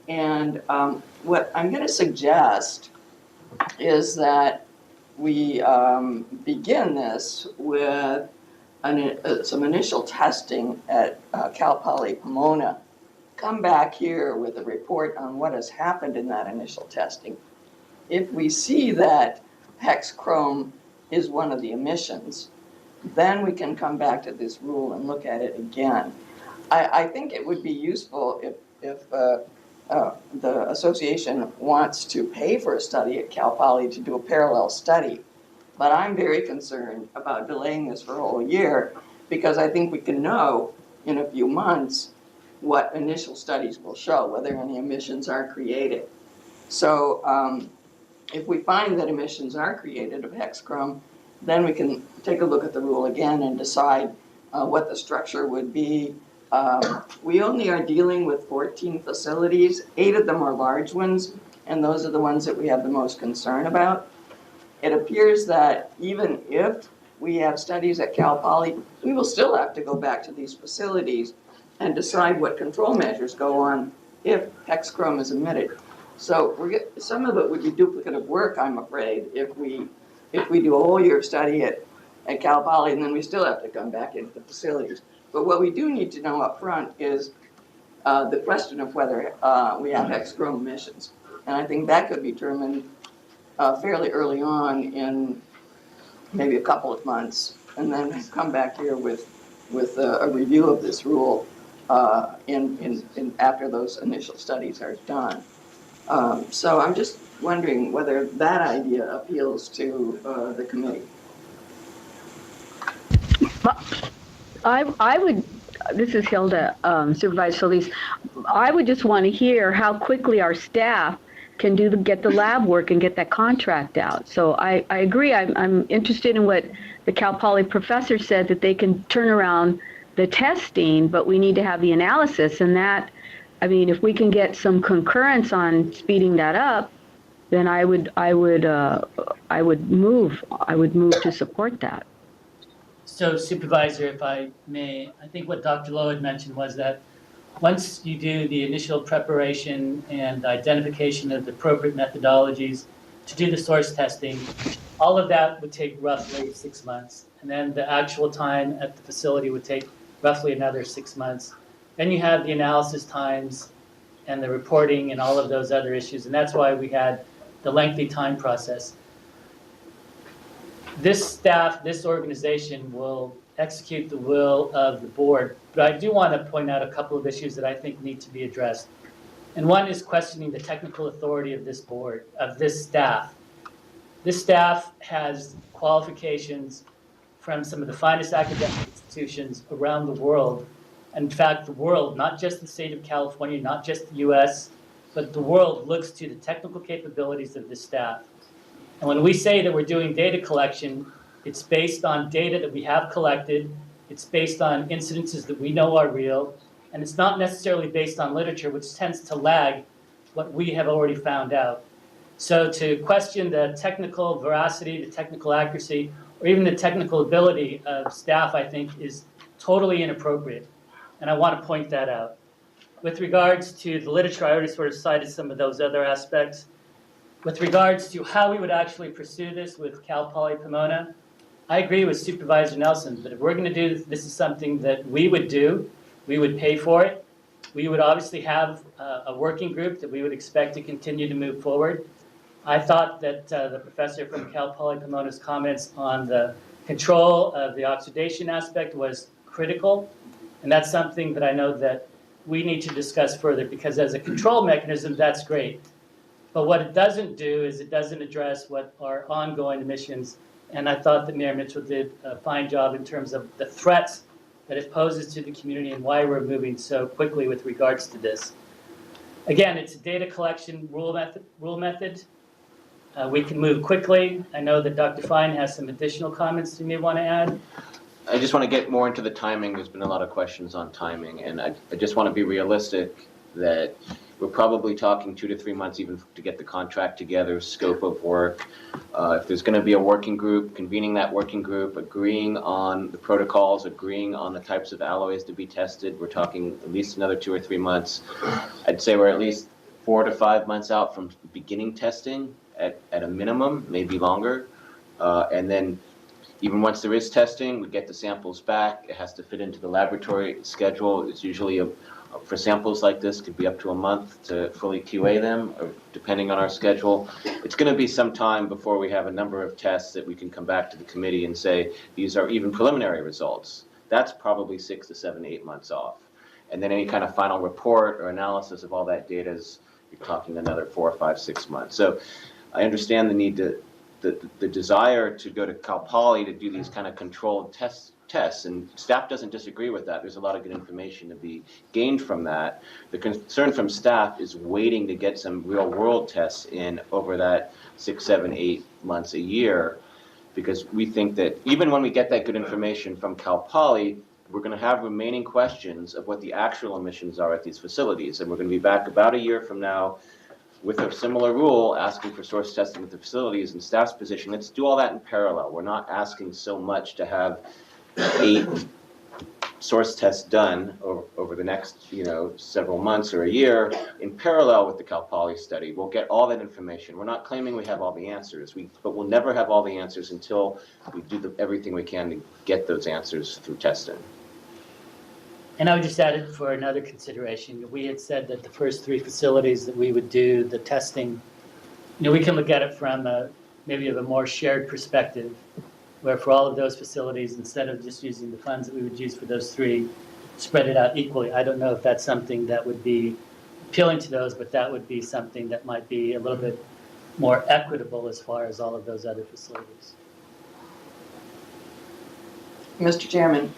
And what I'm going to suggest is that we begin this with some initial testing at Cal Poly Pomona. Come back here with a report on what has happened in that initial testing. If we see that hexchrome is one of the emissions, then we can come back to this rule and look at it again. I think it would be useful if the association wants to pay for a study at Cal Poly to do a parallel study. But I'm very concerned about delaying this for a whole year, because I think we can know in a few months what initial studies will show, whether any emissions are created. So if we find that emissions are created of hexchrome, then we can take a look at the rule again and decide what the structure would be. We only are dealing with 14 facilities. 8 of them are large ones, and those are the ones that we have the most concern about. It appears that even if we have studies at Cal Poly, we will still have to go back to these facilities and decide what control measures go on if hexchrome is emitted. So some of it would be duplicative work, I'm afraid, if we do a whole year of study at Cal Poly, and then we still have to come back into the facilities. But what we do need to know up front is the question of whether we have hexchrome emissions. And I think that could be determined fairly early on, in maybe a couple of months, and then come back here with a review of this rule after those initial studies are done. So I'm just wondering whether that idea appeals to the committee. I would, this is Hilda, Supervisor Solis, I would just want to hear how quickly our staff can get the lab work and get that contract out. So I agree. I'm interested in what the Cal Poly professor said, that they can turn around the testing, but we need to have the analysis. And that, I mean, if we can get some concurrence on speeding that up, then I would move to support that. So Supervisor, if I may, I think what Dr. Lowe had mentioned was that once you do the initial preparation and identification of the appropriate methodologies to do the source testing, all of that would take roughly 6 months. And then the actual time at the facility would take roughly another 6 months. Then you have the analysis times and the reporting and all of those other issues. And that's why we had the lengthy time process. This staff, this organization will execute the will of the board. But I do want to point out a couple of issues that I think need to be addressed. And one is questioning the technical authority of this board, of this staff. This staff has qualifications from some of the finest academic institutions around the world. In fact, the world, not just the state of California, not just the US, but the world looks to the technical capabilities of this staff. And when we say that we're doing data collection, it's based on data that we have collected, it's based on incidences that we know are real, and it's not necessarily based on literature, which tends to lag what we have already found out. So to question the technical veracity, the technical accuracy, or even the technical ability of staff, I think, is totally inappropriate. And I want to point that out. With regards to the literature, I already sort of cited some of those other aspects. With regards to how we would actually pursue this with Cal Poly Pomona, I agree with Supervisor Nelson, but if we're gonna do, this is something that we would do, we would pay for it. We would obviously have a working group that we would expect to continue to move forward. I thought that the professor from Cal Poly Pomona's comments on the control of the oxidation aspect was critical. And that's something that I know that we need to discuss further, because as a control mechanism, that's great. But what it doesn't do is it doesn't address what are ongoing emissions. And I thought that Mayor Mitchell did a fine job in terms of the threats that it poses to the community and why we're moving so quickly with regards to this. Again, it's a data collection rule method. We can move quickly. I know that Dr. Fine has some additional comments you may want to add. I just want to get more into the timing. There's been a lot of questions on timing, and I just want to be realistic that we're probably talking 2 to 3 months even to get the contract together, scope of work. If there's going to be a working group, convening that working group, agreeing on the protocols, agreeing on the types of alloys to be tested, we're talking at least another 2 or 3 months. I'd say we're at least 4 to 5 months out from beginning testing at a minimum, maybe longer. And then even once there is testing, we get the samples back. It has to fit into the laboratory schedule. It's usually for samples like this, could be up to a month to fully QA them, or depending on our schedule. It's going to be some time before we have a number of tests that we can come back to the committee and say, these are even preliminary results. That's probably 6 to 7 to 8 months off. And then any kind of final report or analysis of all that data is, you're talking another 4, 5, 6 months. So I understand the need to, the desire to go to Cal Poly to do these kind of controlled tests, and staff doesn't disagree with that. There's a lot of good information to be gained from that. The concern from staff is waiting to get some real world tests in over that 6, 7, 8 months, a year, because we think that even when we get that good information from Cal Poly, we're going to have remaining questions of what the actual emissions are at these facilities. And we're going to be back about a year from now with a similar rule, asking for source testing at the facilities, and staff's position. Let's do all that in parallel. We're not asking so much to have 8 source tests done over the next, several months or a year in parallel with the Cal Poly study. We'll get all that information. We're not claiming we have all the answers, but we'll never have all the answers until we do everything we can to get those answers through testing. And I would just add it for another consideration. We had said that the first 3 facilities that we would do the testing, we can look at it from maybe of a more shared perspective, where for all of those facilities, instead of just using the funds that we would use for those 3, spread it out equally. I don't know if that's something that would be appealing to those, but that would be something that might be a little bit more equitable as far as all of those other facilities. Mr. Chairman,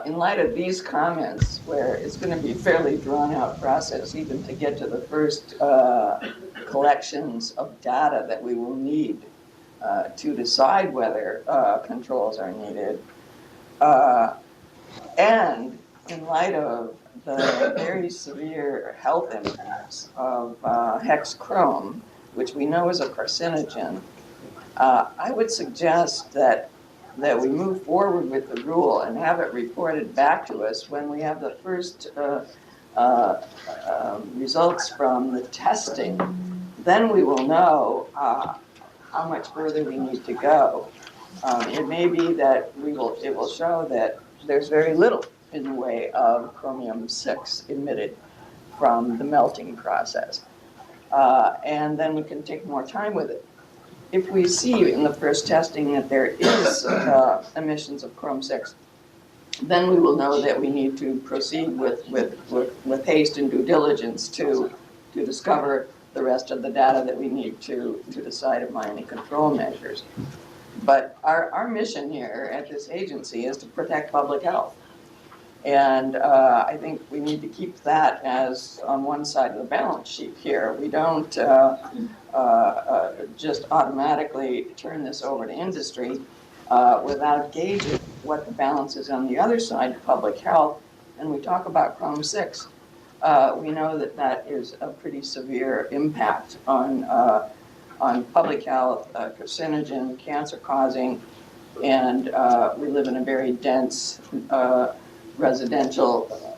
in light of these comments, where it's going to be a fairly drawn-out process even to get to the first collections of data that we will need to decide whether controls are needed, and in light of the very severe health impacts of hexchrome, which we know is a carcinogen, I would suggest that we move forward with the rule and have it reported back to us when we have the first results from the testing. Then we will know how much further we need to go. It may be that it will show that there's very little in the way of chromium-6 emitted from the melting process. And then we can take more time with it. If we see in the first testing that there is emissions of chrom-6, then we will know that we need to proceed with haste and due diligence to discover the rest of the data that we need to decide upon any control measures. But our mission here at this agency is to protect public health. And I think we need to keep that as on one side of the balance sheet here. We don't just automatically turn this over to industry without gauging what the balance is on the other side of public health. And we talk about chrom-6. We know that that is a pretty severe impact on public health, carcinogen, cancer-causing, and we live in a very dense residential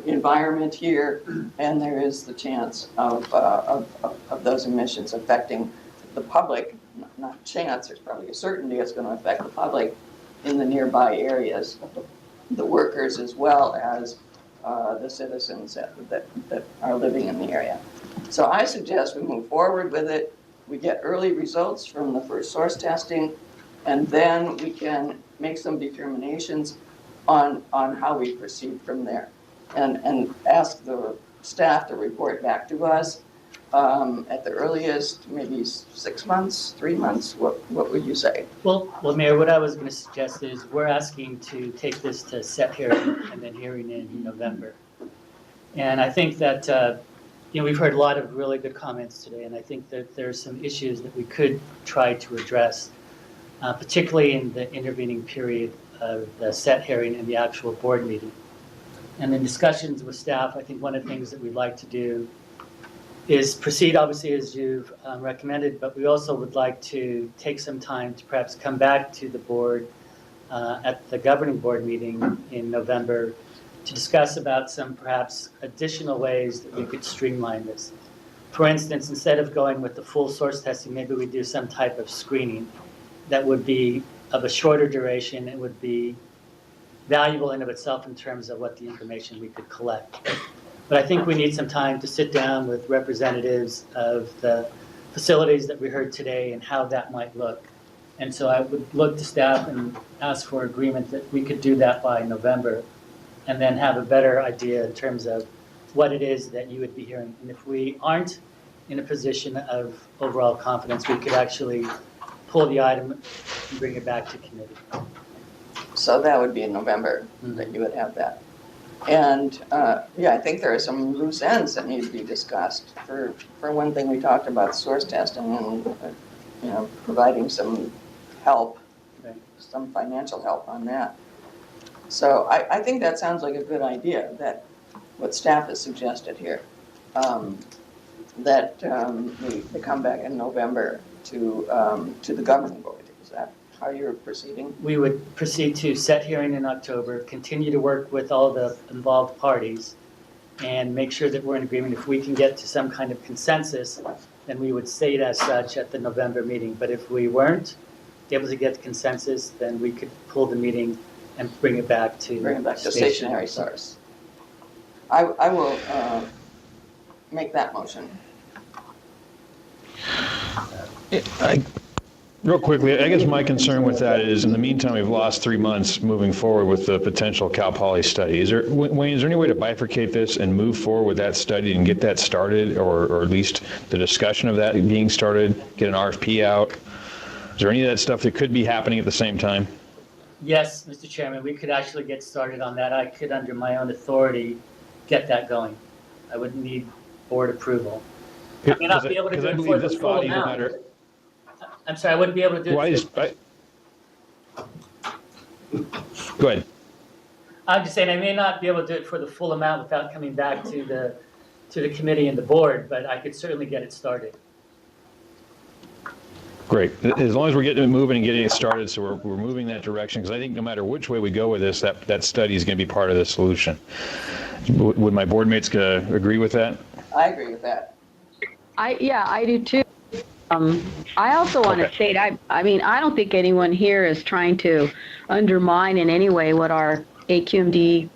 environment here, and there is the chance of those emissions affecting the public not chance, there's probably a certainty it's going to affect the public in the nearby areas, the workers as well as the citizens that are living in the area. So I suggest we move forward with it. We get early results from the first source testing, and then we can make some determinations on how we proceed from there. And ask the staff to report back to us at the earliest, maybe 6 months, 3 months. What would you say? Well, Mayor, what I was going to suggest is we're asking to take this to set hearing and then hearing in November. And I think that, we've heard a lot of really good comments today, and I think that there's some issues that we could try to address, particularly in the intervening period of the set hearing and the actual board meeting. And in discussions with staff, I think one of the things that we'd like to do is proceed, obviously, as you've recommended, but we also would like to take some time to perhaps come back to the board at the governing board meeting in November to discuss about some perhaps additional ways that we could streamline this. For instance, instead of going with the full source testing, maybe we do some type of screening that would be of a shorter duration. It would be valuable in of itself in terms of what the information we could collect. But I think we need some time to sit down with representatives of the facilities that we heard today and how that might look. And so I would look to staff and ask for agreement that we could do that by November and then have a better idea in terms of what it is that you would be hearing. And if we aren't in a position of overall confidence, we could actually pull the item and bring it back to committee. So that would be in November that you would have that. And I think there are some loose ends that need to be discussed. For one thing, we talked about source testing and providing some help, some financial help on that. So I think that sounds like a good idea, that what staff has suggested here, that we come back in November to the governing board. Is that how you're proceeding? We would proceed to set hearing in October, continue to work with all the involved parties, and make sure that we're in agreement. If we can get to some kind of consensus, then we would state as such at the November meeting. But if we weren't able to get consensus, then we could pull the meeting and bring it back to stationary source. I will make that motion. Real quickly, I guess my concern with that is, in the meantime, we've lost 3 months moving forward with the potential Cal Poly study. Wayne, is there any way to bifurcate this and move forward with that study and get that started, or at least the discussion of that being started, get an RFP out? Is there any of that stuff that could be happening at the same time? Yes, Mr. Chairman, we could actually get started on that. I could, under my own authority, get that going. I would need board approval. I may not be able to do it for the full amount. I'm sorry, I wouldn't be able to do it. Go ahead. I'm just saying I may not be able to do it for the full amount without coming back to the committee and the board, but I could certainly get it started. Great. As long as we're getting it moving and getting it started, so we're moving that direction, because I think no matter which way we go with this, that study is going to be part of the solution. Would my board mates agree with that? I agree with that. I do too. I also want to state, I mean, I don't think anyone here is trying to undermine in any way what our SCAQMD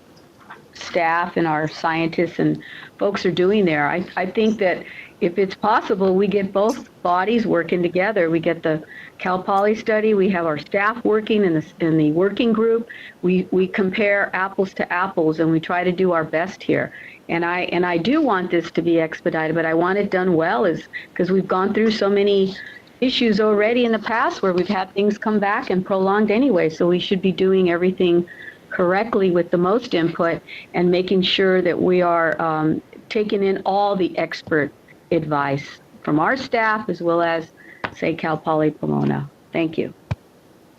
staff and our scientists and folks are doing there. I think that if it's possible, we get both bodies working together. We get the Cal Poly study, we have our staff working in the working group. We compare apples to apples, and we try to do our best here. And I do want this to be expedited, but I want it done well, because we've gone through so many issues already in the past where we've had things come back and prolonged anyway. So we should be doing everything correctly with the most input and making sure that we are taking in all the expert advice from our staff as well as, say, Cal Poly Pomona. Thank you.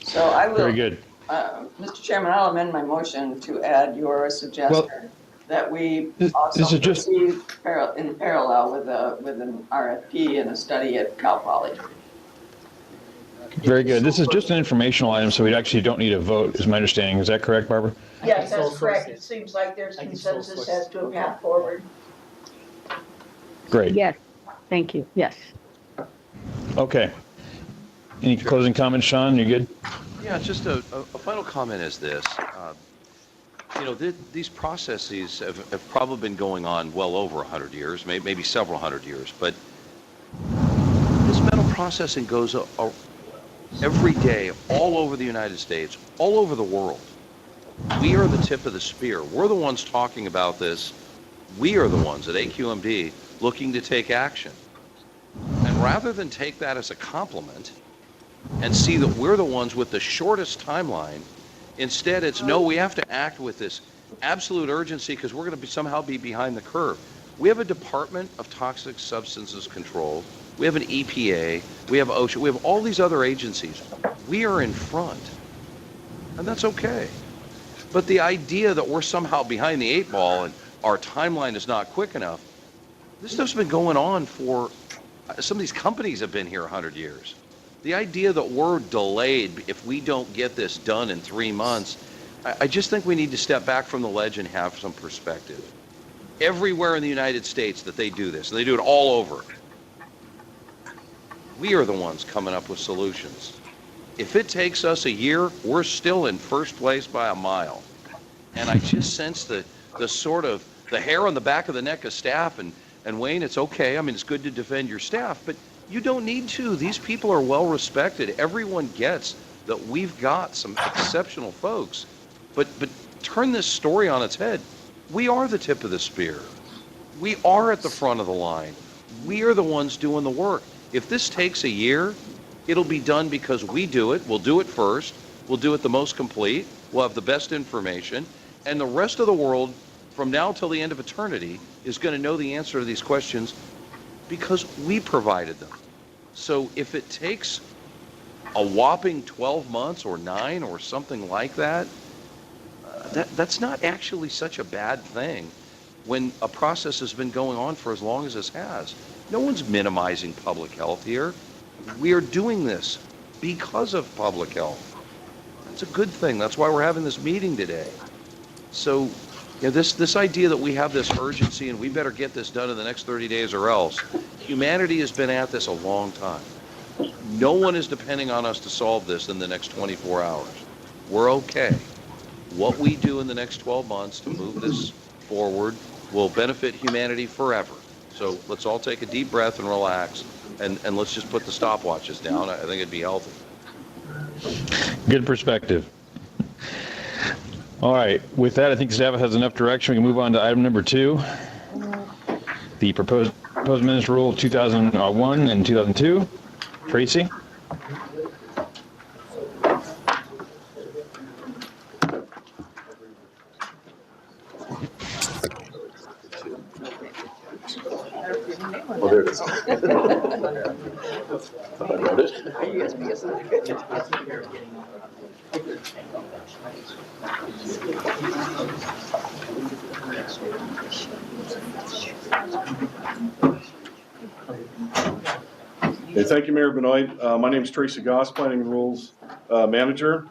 So I will. Very good. Mr. Chairman, I'll amend my motion to add your suggestion that we also this is proceed in parallel with an RFP and a study at Cal Poly. Very good. This is just an informational item, so we actually don't need a vote, is my understanding. Is that correct, Barbara? Yes, that's correct. It seems like there's consensus as to a path forward. Great. Yes. Thank you. Yes. Okay. Any closing comments, Sean? You good? Yeah, just a final comment is this. You know, these processes have probably been going on well over 100 years, maybe several hundred years, but this metal processing goes every day all over the United States, all over the world. We are the tip of the spear. We're the ones talking about this. We are the ones at AQMD looking to take action. And rather than take that as a compliment and see that we're the ones with the shortest timeline, instead it's no, we have to act with this absolute urgency because we're going to somehow be behind the curve. We have a Department of Toxic Substances Control. We have an EPA. We have OSHA. We have all these other agencies. We are in front. And that's okay. But the idea that we're somehow behind the 8 ball and our timeline is not quick enough, this stuff's been going on for, some of these companies have been here 100 years. The idea that we're delayed if we don't get this done in 3 months, I just think we need to step back from the ledge and have some perspective. Everywhere in the United States that they do this, and they do it all over, we are the ones coming up with solutions. If it takes us a year, we're still in first place by a mile. And I just sense the sort of the hair on the back of the neck of staff, and Wayne, it's okay. I mean, it's good to defend your staff, but you don't need to. These people are well respected. Everyone gets that we've got some exceptional folks. But turn this story on its head. We are the tip of the spear. We are at the front of the line. We are the ones doing the work. If this takes a year, it'll be done because we do it. We'll do it first. We'll do it the most complete. We'll have the best information. And the rest of the world, from now till the end of eternity, is going to know the answer to these questions because we provided them. So if it takes a whopping 12 months or 9 or something like that, that's not actually such a bad thing when a process has been going on for as long as this has. No one's minimizing public health here. We are doing this because of public health. That's a good thing. That's why we're having this meeting today. So, you know, this idea that we have this urgency and we better get this done in the next 30 days or else, humanity has been at this a long time. No one is depending on us to solve this in the next 24 hours. We're okay. What we do in the next 12 months to move this forward will benefit humanity forever. So let's all take a deep breath and relax, and let's just put the stopwatches down. I think it'd be healthy. Good perspective. All right. With that, I think staff has enough direction. We can move on to item number 2, the proposed minutes rule 2001 and 2002. Tracy? Oh, there it is. Okay, thank you, Mayor Benoit. My name is Tracy Goss, Planning and Rules Manager.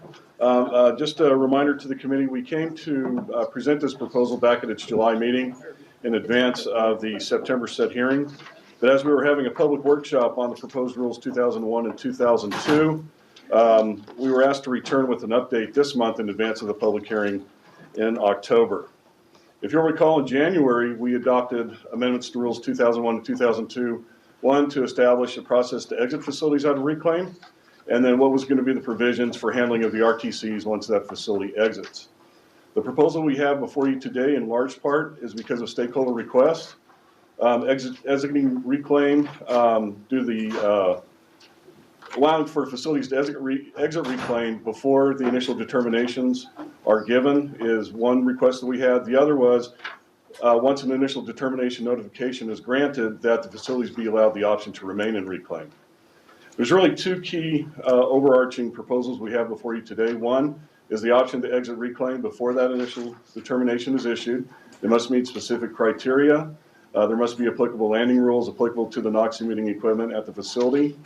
Just a reminder to the committee, we came to present this proposal back at its July meeting in advance of the September set hearing. But as we were having a public workshop on the proposed rules 2001 and 2002, we were asked to return with an update this month in advance of the public hearing in October. If you'll recall, in January, we adopted amendments to rules 2001 and 2002, one to establish a process to exit facilities out of reclaim, and then what was going to be the provisions for handling of the RTCs once that facility exits. The proposal we have before you today, in large part, is because of stakeholder requests. Exiting reclaim due to the allowing for facilities to exit reclaim before the initial determinations are given is one request that we had. The other was once an initial determination notification is granted, that the facilities be allowed the option to remain in reclaim. There's really 2 key overarching proposals we have before you today. One is the option to exit reclaim before that initial determination is issued. It must meet specific criteria. There must be applicable landing rules applicable to the NOx emitting equipment at the facility,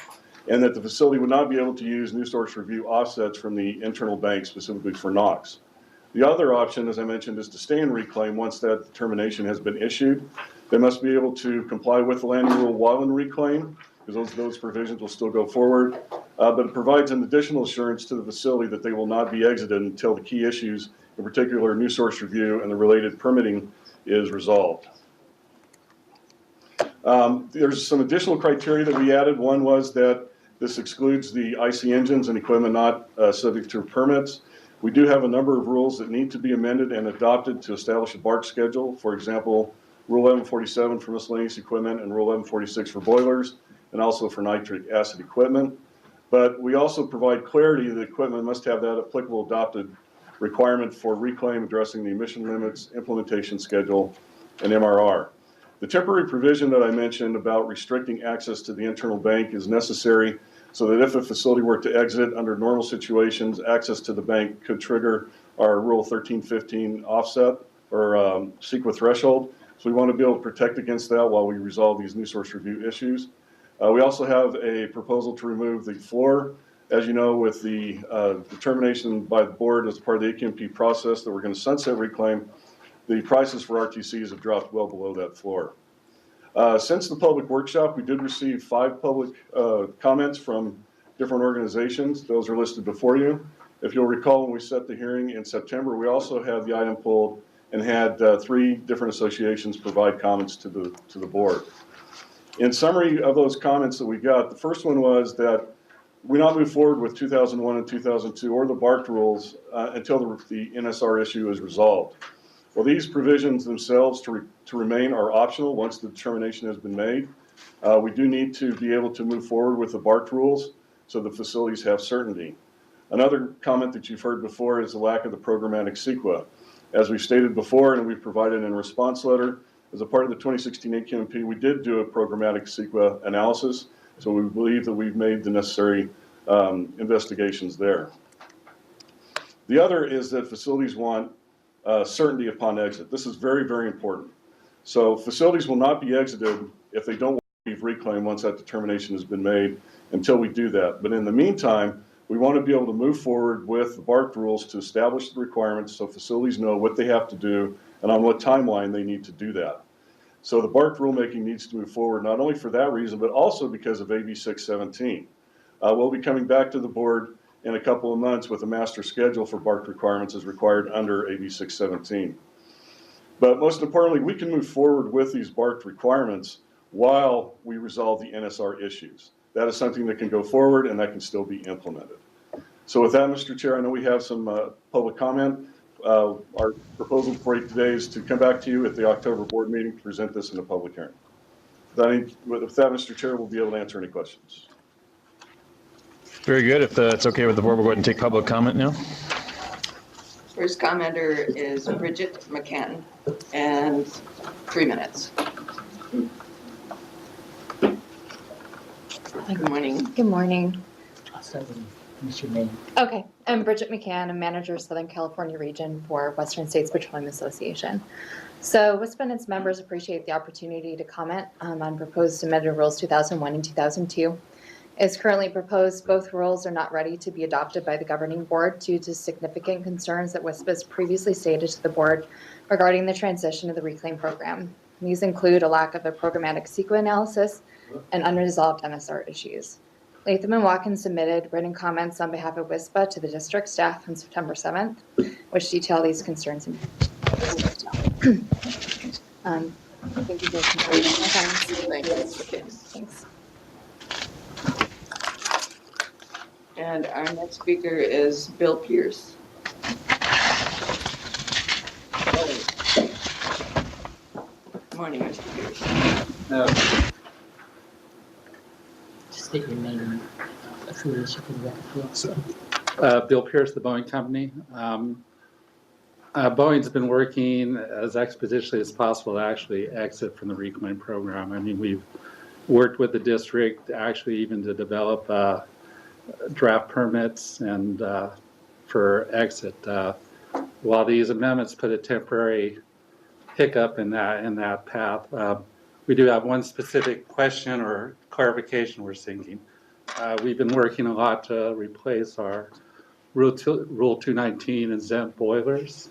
and that the facility would not be able to use new source review offsets from the internal bank specifically for NOx. The other option, as I mentioned, is to stay in reclaim once that determination has been issued. They must be able to comply with the landing rule while in reclaim, because those provisions will still go forward. But it provides an additional assurance to the facility that they will not be exited until the key issues, in particular new source review and the related permitting, is resolved. There's some additional criteria that we added. One was that this excludes the IC engines and equipment not subject to permits. We do have a number of rules that need to be amended and adopted to establish a BARC schedule. For example, Rule 1147 for miscellaneous equipment and Rule 1146 for boilers, and also for nitric acid equipment. But we also provide clarity that equipment must have that applicable adopted requirement for reclaim addressing the emission limits, implementation schedule, and MRR. The temporary provision that I mentioned about restricting access to the internal bank is necessary so that if a facility were to exit under normal situations, access to the bank could trigger our Rule 1315 offset or CEQA threshold. So we want to be able to protect against that while we resolve these new source review issues. We also have a proposal to remove the floor. As you know, with the determination by the board as part of the AQMP process that we're going to sunset reclaim, the prices for RTCs have dropped well below that floor. Since the public workshop, we did receive 5 public comments from different organizations. Those are listed before you. If you'll recall, when we set the hearing in September, we also had the item pulled and had 3 different associations provide comments to the board. In summary of those comments that we got, the first one was that we not move forward with 2001 and 2002 or the BARC rules until the NSR issue is resolved. Well, these provisions themselves to remain are optional once the determination has been made. We do need to be able to move forward with the BARC rules so the facilities have certainty. Another comment that you've heard before is the lack of the programmatic CEQA. As we've stated before and we've provided in a response letter, as a part of the 2016 AQMP, we did do a programmatic CEQA analysis, so we believe that we've made the necessary investigations there. The other is that facilities want certainty upon exit. This is very, very important. So facilities will not be exited if they don't want to leave reclaim once that determination has been made until we do that. But in the meantime, we want to be able to move forward with the BARC rules to establish the requirements so facilities know what they have to do and on what timeline they need to do that. So the BARC rulemaking needs to move forward not only for that reason, but also because of AB 617. We'll be coming back to the board in a couple of months with a master schedule for BARC requirements as required under AB 617. But most importantly, we can move forward with these BARC requirements while we resolve the NSR issues. That is something that can go forward and that can still be implemented. So with that, Mr. Chair, I know we have some public comment. Our proposal for you today is to come back to you at the October board meeting to present this in a public hearing. With that, Mr. Chair, we'll be able to answer any questions. Very good. If it's okay with the board, we'll go ahead and take public comment now. First commenter is Bridget McCann, and 3 minutes. Good morning. Good morning. What's your name? Okay, I'm Bridget McCann. I'm manager of Southern California region for Western States Petroleum Association. So WISP and its members appreciate the opportunity to comment on proposed amended rules 2001 and 2002. As currently proposed, both rules are not ready to be adopted by the governing board due to significant concerns that WISP has previously stated to the board regarding the transition of the reclaim program. These include a lack of a programmatic CEQA analysis and unresolved NSR issues. Latham and Watkins submitted written comments on behalf of WISPA to the district staff on September 7th, which detail these concerns. Thank you, Jason, for reading my comments. Thanks. And our next speaker is Bill Pierce. Good morning, Mr. Pierce. State your name and affiliation for the record. Bill Pierce, the Boeing Company. Boeing's been working as expeditiously as possible to actually exit from the reclaim program. I mean, we've worked with the district actually even to develop draft permits and for exit. While these amendments put a temporary hiccup in that path, we do have one specific question or clarification we're seeking. We've been working a lot to replace our Rule 219 exempt boilers,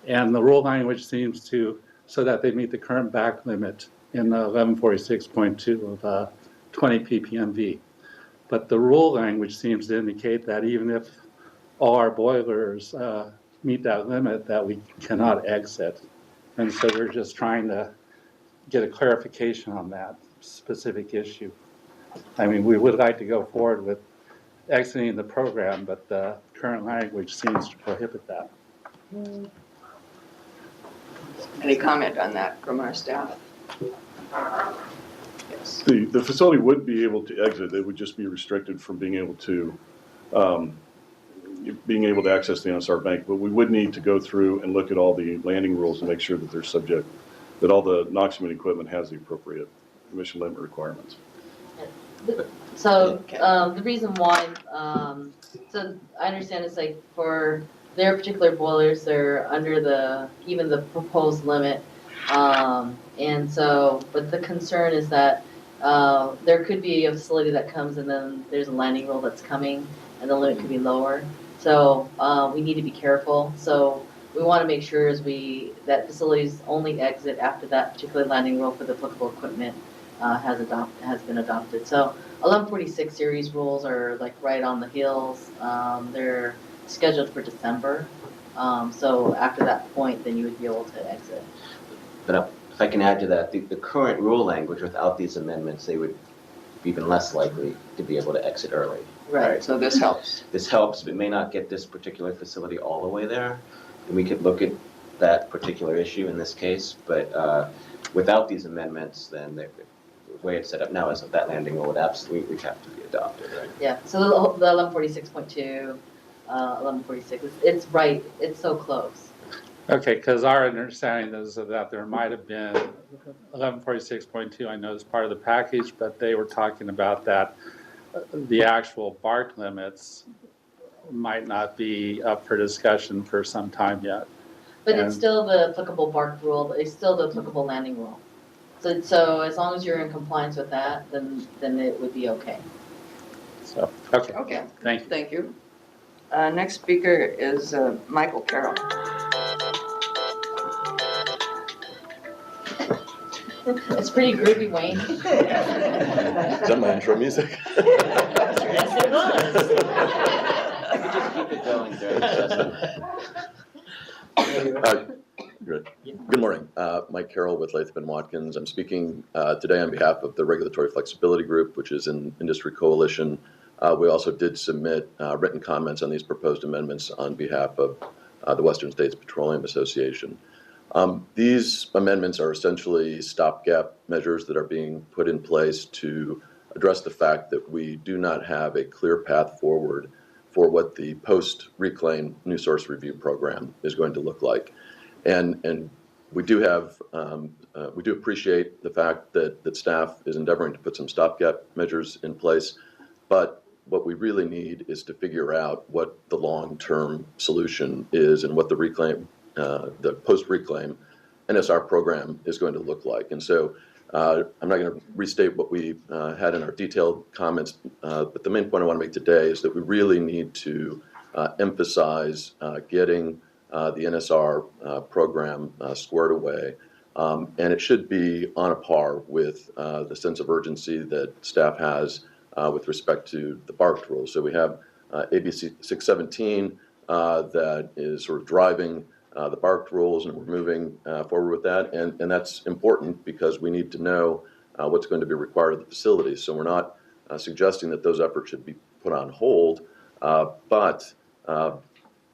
and the rule language seems to, so that they meet the current back limit in 1146.2 of 20 ppmv. But the rule language seems to indicate that even if all our boilers meet that limit, that we cannot exit. And so we're just trying to get a clarification on that specific issue. I mean, we would like to go forward with exiting the program, but the current language seems to prohibit that. Any comment on that from our staff? The facility would be able to exit. They would just be restricted from being able to access the NSR bank. But we would need to go through and look at all the landing rules and make sure that they're subject, that all the NOx emitting equipment has the appropriate emission limit requirements. So the reason why, so I understand it's like for their particular boilers, they're under even the proposed limit. And so, but the concern is that there could be a facility that comes and then there's a landing rule that's coming and the limit could be lower. So we need to be careful. So we want to make sure that facilities only exit after that particular landing rule for the applicable equipment has been adopted. So 1146 series rules are like right on the heels. They're scheduled for December. So after that point, then you would be able to exit. But if I can add to that, the current rule language, without these amendments, they would be even less likely to be able to exit early. Right, so this helps. This helps, but may not get this particular facility all the way there. And we could look at that particular issue in this case, but without these amendments, then the way it's set up now is that that landing rule would absolutely have to be adopted, right? Yeah, so the 1146.2, 1146, it's right, it's so close. Okay, because our understanding is that there might have been 1146.2, I know is part of the package, but they were talking about that the actual BART limits might not be up for discussion for some time yet. But it's still the applicable BARC rule, it's still the applicable landing rule. So as long as you're in compliance with that, then it would be okay. So, okay. Okay. Thank you. Thank you. Next speaker is Michael Carroll. It's pretty groovy, Wayne. Is that my intro music? Yes, it was. I could just keep it going during the session. Good morning. Mike Carroll with Latham & Watkins. I'm speaking today on behalf of the Regulatory Flexibility Group, which is an industry coalition. We also did submit written comments on these proposed amendments on behalf of the Western States Petroleum Association. These amendments are essentially stopgap measures that are being put in place to address the fact that we do not have a clear path forward for what the post-reclaim new source review program is going to look like. And we do have, we do appreciate the fact that staff is endeavoring to put some stopgap measures in place, but what we really need is to figure out what the long-term solution is and what the reclaim, the post-reclaim NSR program is going to look like. And so I'm not going to restate what we had in our detailed comments, but the main point I want to make today is that we really need to emphasize getting the NSR program squared away. And it should be on a par with the sense of urgency that staff has with respect to the BARC rules. So we have ABC 617 that is sort of driving the BARC rules, and we're moving forward with that. And that's important because we need to know what's going to be required of the facilities. So we're not suggesting that those efforts should be put on hold, but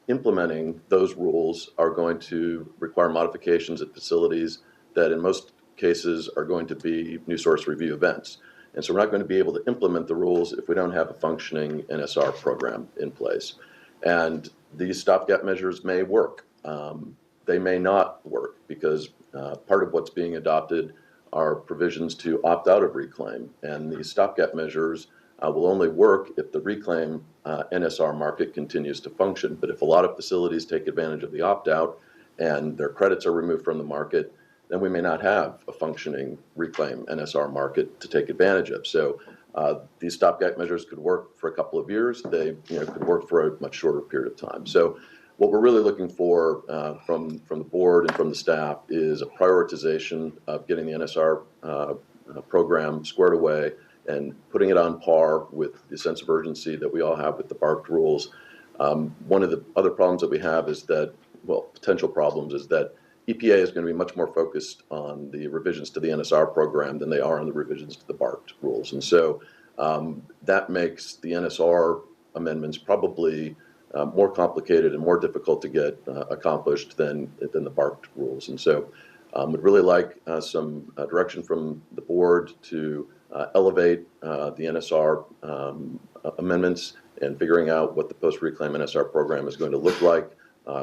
implementing those rules are going to require modifications at facilities that in most cases are going to be new source review events. And so we're not going to be able to implement the rules if we don't have a functioning NSR program in place. And these stopgap measures may work. They may not work because part of what's being adopted are provisions to opt out of reclaim. And these stopgap measures will only work if the reclaim NSR market continues to function. But if a lot of facilities take advantage of the opt-out and their credits are removed from the market, then we may not have a functioning reclaim NSR market to take advantage of. So these stopgap measures could work for a couple of years. They could work for a much shorter period of time. So what we're really looking for from the board and from the staff is a prioritization of getting the NSR program squared away and putting it on par with the sense of urgency that we all have with the BARC rules. One of the other problems that we have is that, well, potential problems is that EPA is going to be much more focused on the revisions to the NSR program than they are on the revisions to the BARC rules. And so that makes the NSR amendments probably more complicated and more difficult to get accomplished than the BARC rules. And so would really like some direction from the board to elevate the NSR amendments and figuring out what the post-reclaim NSR program is going to look like,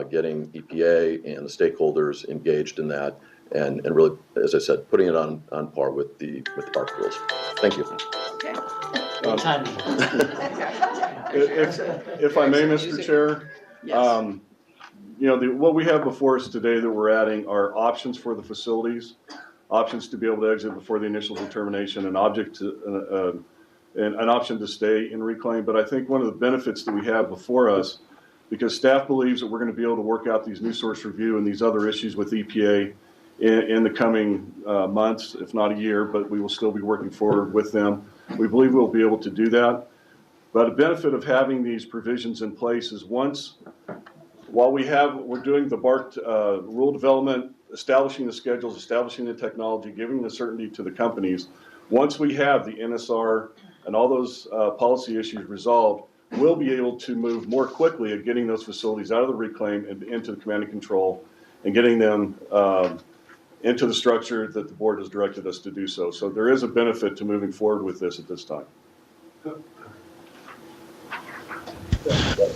getting EPA and the stakeholders engaged in that, and really, as I said, putting it on par with the BARC rules. Thank you. Okay. If I may, Mr. Chair, what we have before us today that we're adding are options for the facilities, options to be able to exit before the initial determination, an option to stay in reclaim. But I think one of the benefits that we have before us, because staff believes that we're going to be able to work out these new source review and these other issues with EPA in the coming months, if not a year, but we will still be working forward with them. We believe we'll be able to do that. But a benefit of having these provisions in place is while we're doing the BARC rule development, establishing the schedules, establishing the technology, giving the certainty to the companies, once we have the NSR and all those policy issues resolved, we'll be able to move more quickly at getting those facilities out of the reclaim and into the command and control and getting them into the structure that the board has directed us to do so. So there is a benefit to moving forward with this at this time.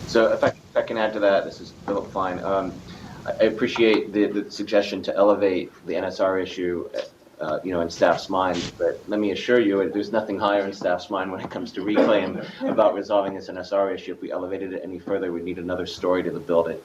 So if I can add to that, this is Philip Fine. I appreciate the suggestion to elevate the NSR issue, in staff's mind, but let me assure you, there's nothing higher in staff's mind when it comes to reclaim about resolving this NSR issue. If we elevated it any further, we'd need another story to the building.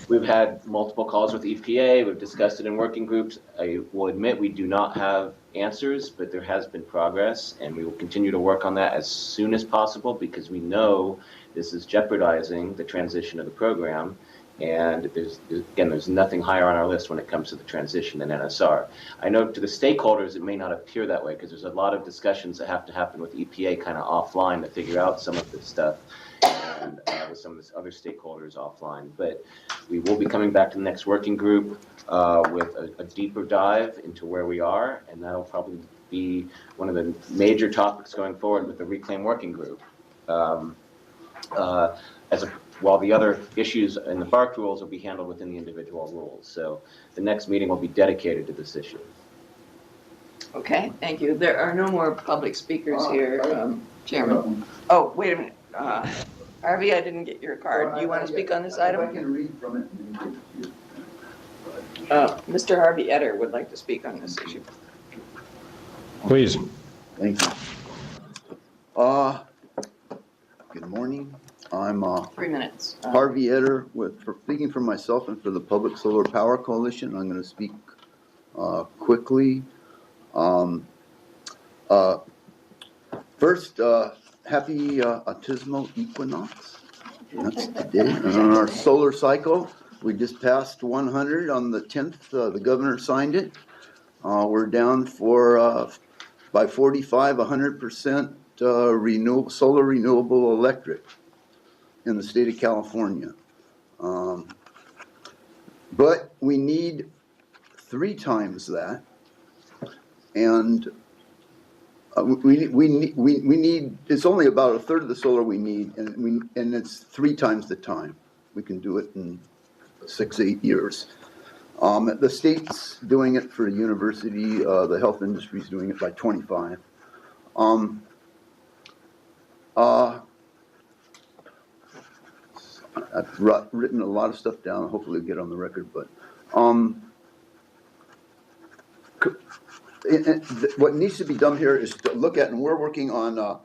We've had multiple calls with EPA. We've discussed it in working groups. I will admit we do not have answers, but there has been progress, and we will continue to work on that as soon as possible because we know this is jeopardizing the transition of the program. And there's nothing higher on our list when it comes to the transition than NSR. I know to the stakeholders, it may not appear that way because there's a lot of discussions that have to happen with EPA kind of offline to figure out some of this stuff and with some of the other stakeholders offline. But we will be coming back to the next working group with a deeper dive into where we are, and that'll probably be one of the major topics going forward with the Reclaim Working Group. While the other issues in the BARC rules will be handled within the individual rules. So the next meeting will be dedicated to this issue. Okay, thank you. There are no more public speakers here, Chairman. Oh, wait a minute. Harvey, I didn't get your card. Do you want to speak on this item? I can read from it. Mr. Harvey Etter would like to speak on this issue. Please. Thank you. Good morning. I'm 3 minutes. Harvey Etter, speaking for myself and for the Public Solar Power Coalition. I'm going to speak quickly. First, happy autumnal equinox. That's today. And on our solar cycle, we just passed 100 on the 10th. The governor signed it. We're down by 45, 100% solar renewable electric in the state of California. But we need 3 times that. And we need, it's only about a third of the solar we need, and it's 3 times the time. We can do it in 6-8 years. The state's doing it for a university, the health industry is doing it by 25. I've written a lot of stuff down, hopefully get on the record, but what needs to be done here is to look at, and we're working on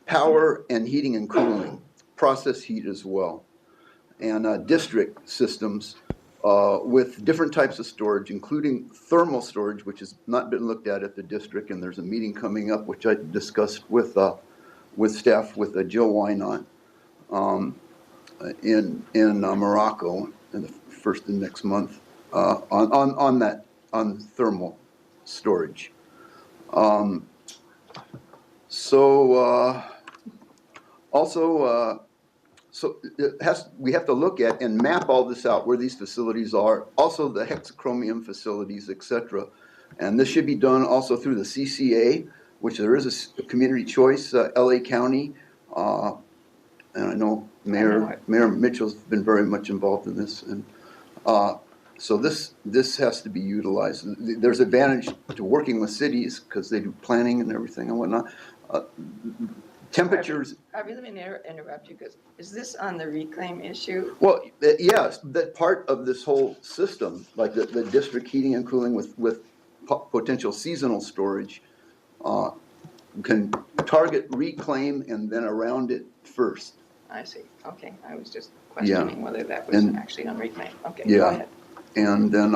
power and heating and cooling, process heat as well, and district systems with different types of storage, including thermal storage, which has not been looked at the district, and there's a meeting coming up, which I discussed with staff, with Jill Wynot, in Morocco in the first of next month on thermal storage. So we have to look at and map all this out, where these facilities are, also the hexachromium facilities, et cetera. And this should be done also through the CCA, which there is a community choice, LA County. And I know Mayor Mitchell's been very much involved in this. And so this has to be utilized. There's advantage to working with cities because they do planning and everything and whatnot. Temperatures. Harvey, let me interrupt you, because is this on the reclaim issue? Well, yes, that part of this whole system, like the district heating and cooling with potential seasonal storage, can target reclaim and then around it first. I see. Okay, I was just questioning whether that was actually on reclaim. Okay, go Yeah, ahead. and then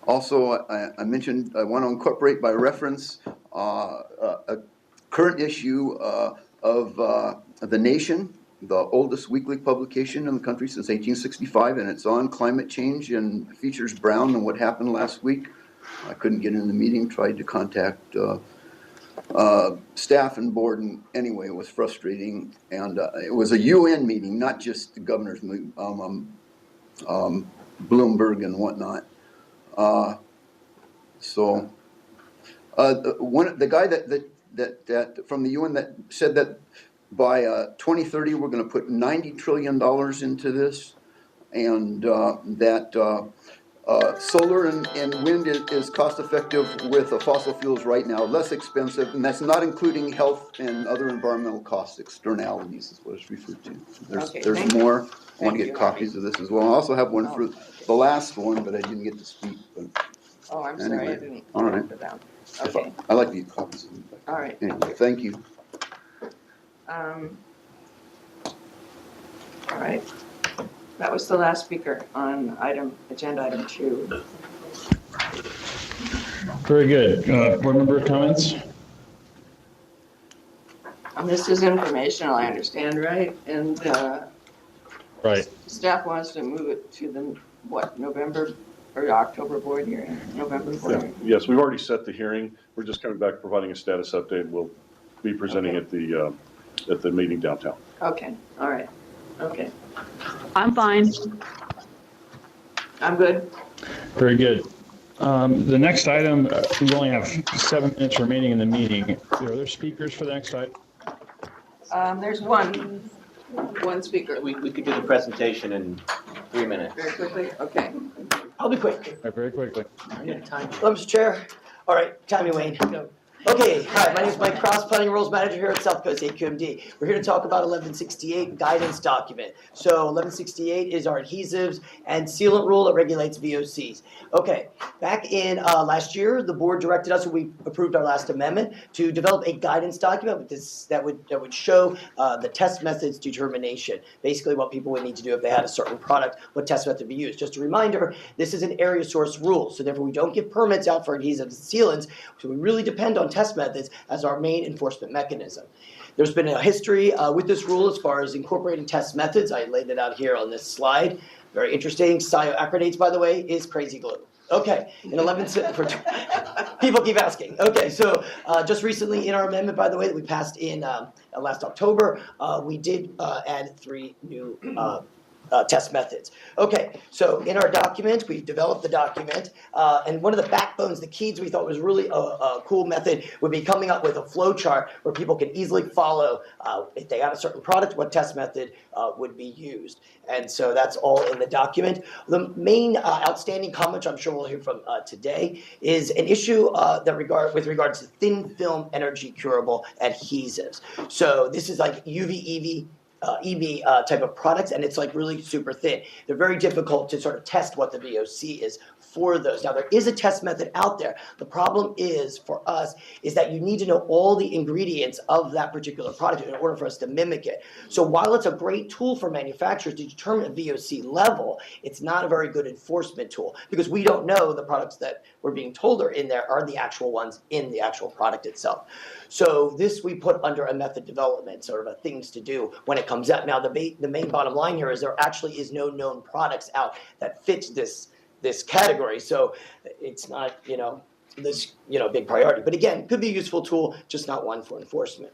also I mentioned I want to incorporate by reference a current issue of The Nation, the oldest weekly publication in the country since 1865, and it's on climate change and features Brown and what happened last week. I couldn't get in the meeting, tried to contact staff and board, and anyway, it was frustrating. And it was a UN meeting, not just the governor's meeting, Bloomberg and whatnot. The guy that from the UN that said that by 2030 we're going to put $90 trillion into this, and that solar and wind is cost effective with fossil fuels right now, less expensive, and that's not including health and other environmental costs, externalities is what it's referred to. There's more. I want to get copies of this as well. I also have one for the last one, but I didn't get to speak. But Oh, I'm sorry, I didn't. All right. Put down. Okay, I like the copies of them. all right. Anyway, thank you. All right. That was the last speaker on agenda item 2. Very good. Board member comments? This is informational, I understand, right? And Right. staff wants to move it to the, November or October board hearing? November board Yeah. hearing? Yes, we've already set the hearing. We're just coming back, providing a status update. We'll be presenting at the meeting downtown. Okay, all right, okay. I'm fine. I'm good. Very good. The next item, we only have 7 minutes remaining in the meeting. Are there speakers for the next item? There's one speaker. We could do the presentation in 3 minutes. Very quickly, okay. I'll be quick. Very quickly. Hello, Mr. Chair. All right, Tommy Wayne. Okay, hi, my name is Mike Cross, Planning Rules Manager here at South Coast SCAQMD. We're here to talk about 1168 guidance document. So 1168 is our adhesives and sealant rule that regulates VOCs. Okay, back in last year, the board directed us, when we approved our last amendment, to develop a guidance document with this, that would show the test methods determination. Basically what people would need to do if they had a certain product, what test method to be used. Just a reminder, this is an area source rule, so therefore we don't give permits out for adhesives and sealants, so we really depend on test methods as our main enforcement mechanism. There's been a history with this rule as far as incorporating test methods. I laid it out here on this slide. Very interesting. Cyanoacrylates, by the way, is crazy glue. Okay, in 11, people keep asking. Okay, so just recently in our amendment, by the way, that we passed in last October, we did add 3 new test methods. Okay, so in our document, we've developed the document, and one of the backbones, the keys we thought was really a cool method would be coming up with a flow chart where people can easily follow if they have a certain product, what test method would be used. And so that's all in the document. The main outstanding comment, which I'm sure we'll hear from today, is an issue with regards to thin film energy curable adhesives. So this is like UV, EV type of products, and it's like really super thin. They're very difficult to sort of test what the VOC is for those. Now, there is a test method out there. The problem is, for us, is that you need to know all the ingredients of that particular product in order for us to mimic it. So while it's a great tool for manufacturers to determine a VOC level, it's not a very good enforcement tool because we don't know the products that we're being told are in there are the actual ones in the actual product itself. So this we put under a method development, sort of a things to do when it comes out. Now, the main bottom line here is there actually is no known products out that fits this category. So it's not, this, big priority. But again, could be a useful tool, just not one for enforcement.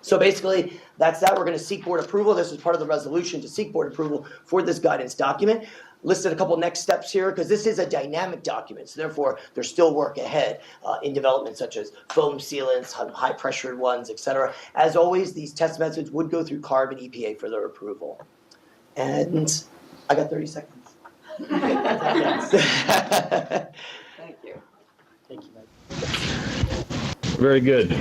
So basically, that's that. We're going to seek board approval. This is part of the resolution to seek board approval for this guidance document. Listed a couple next steps here because this is a dynamic document. So therefore, there's still work ahead in development, such as foam sealants, high pressured ones, etc. As always, these test methods would go through CARB and EPA for their approval. And I got 30 seconds. Thank you. Thank you, Mike. Very good.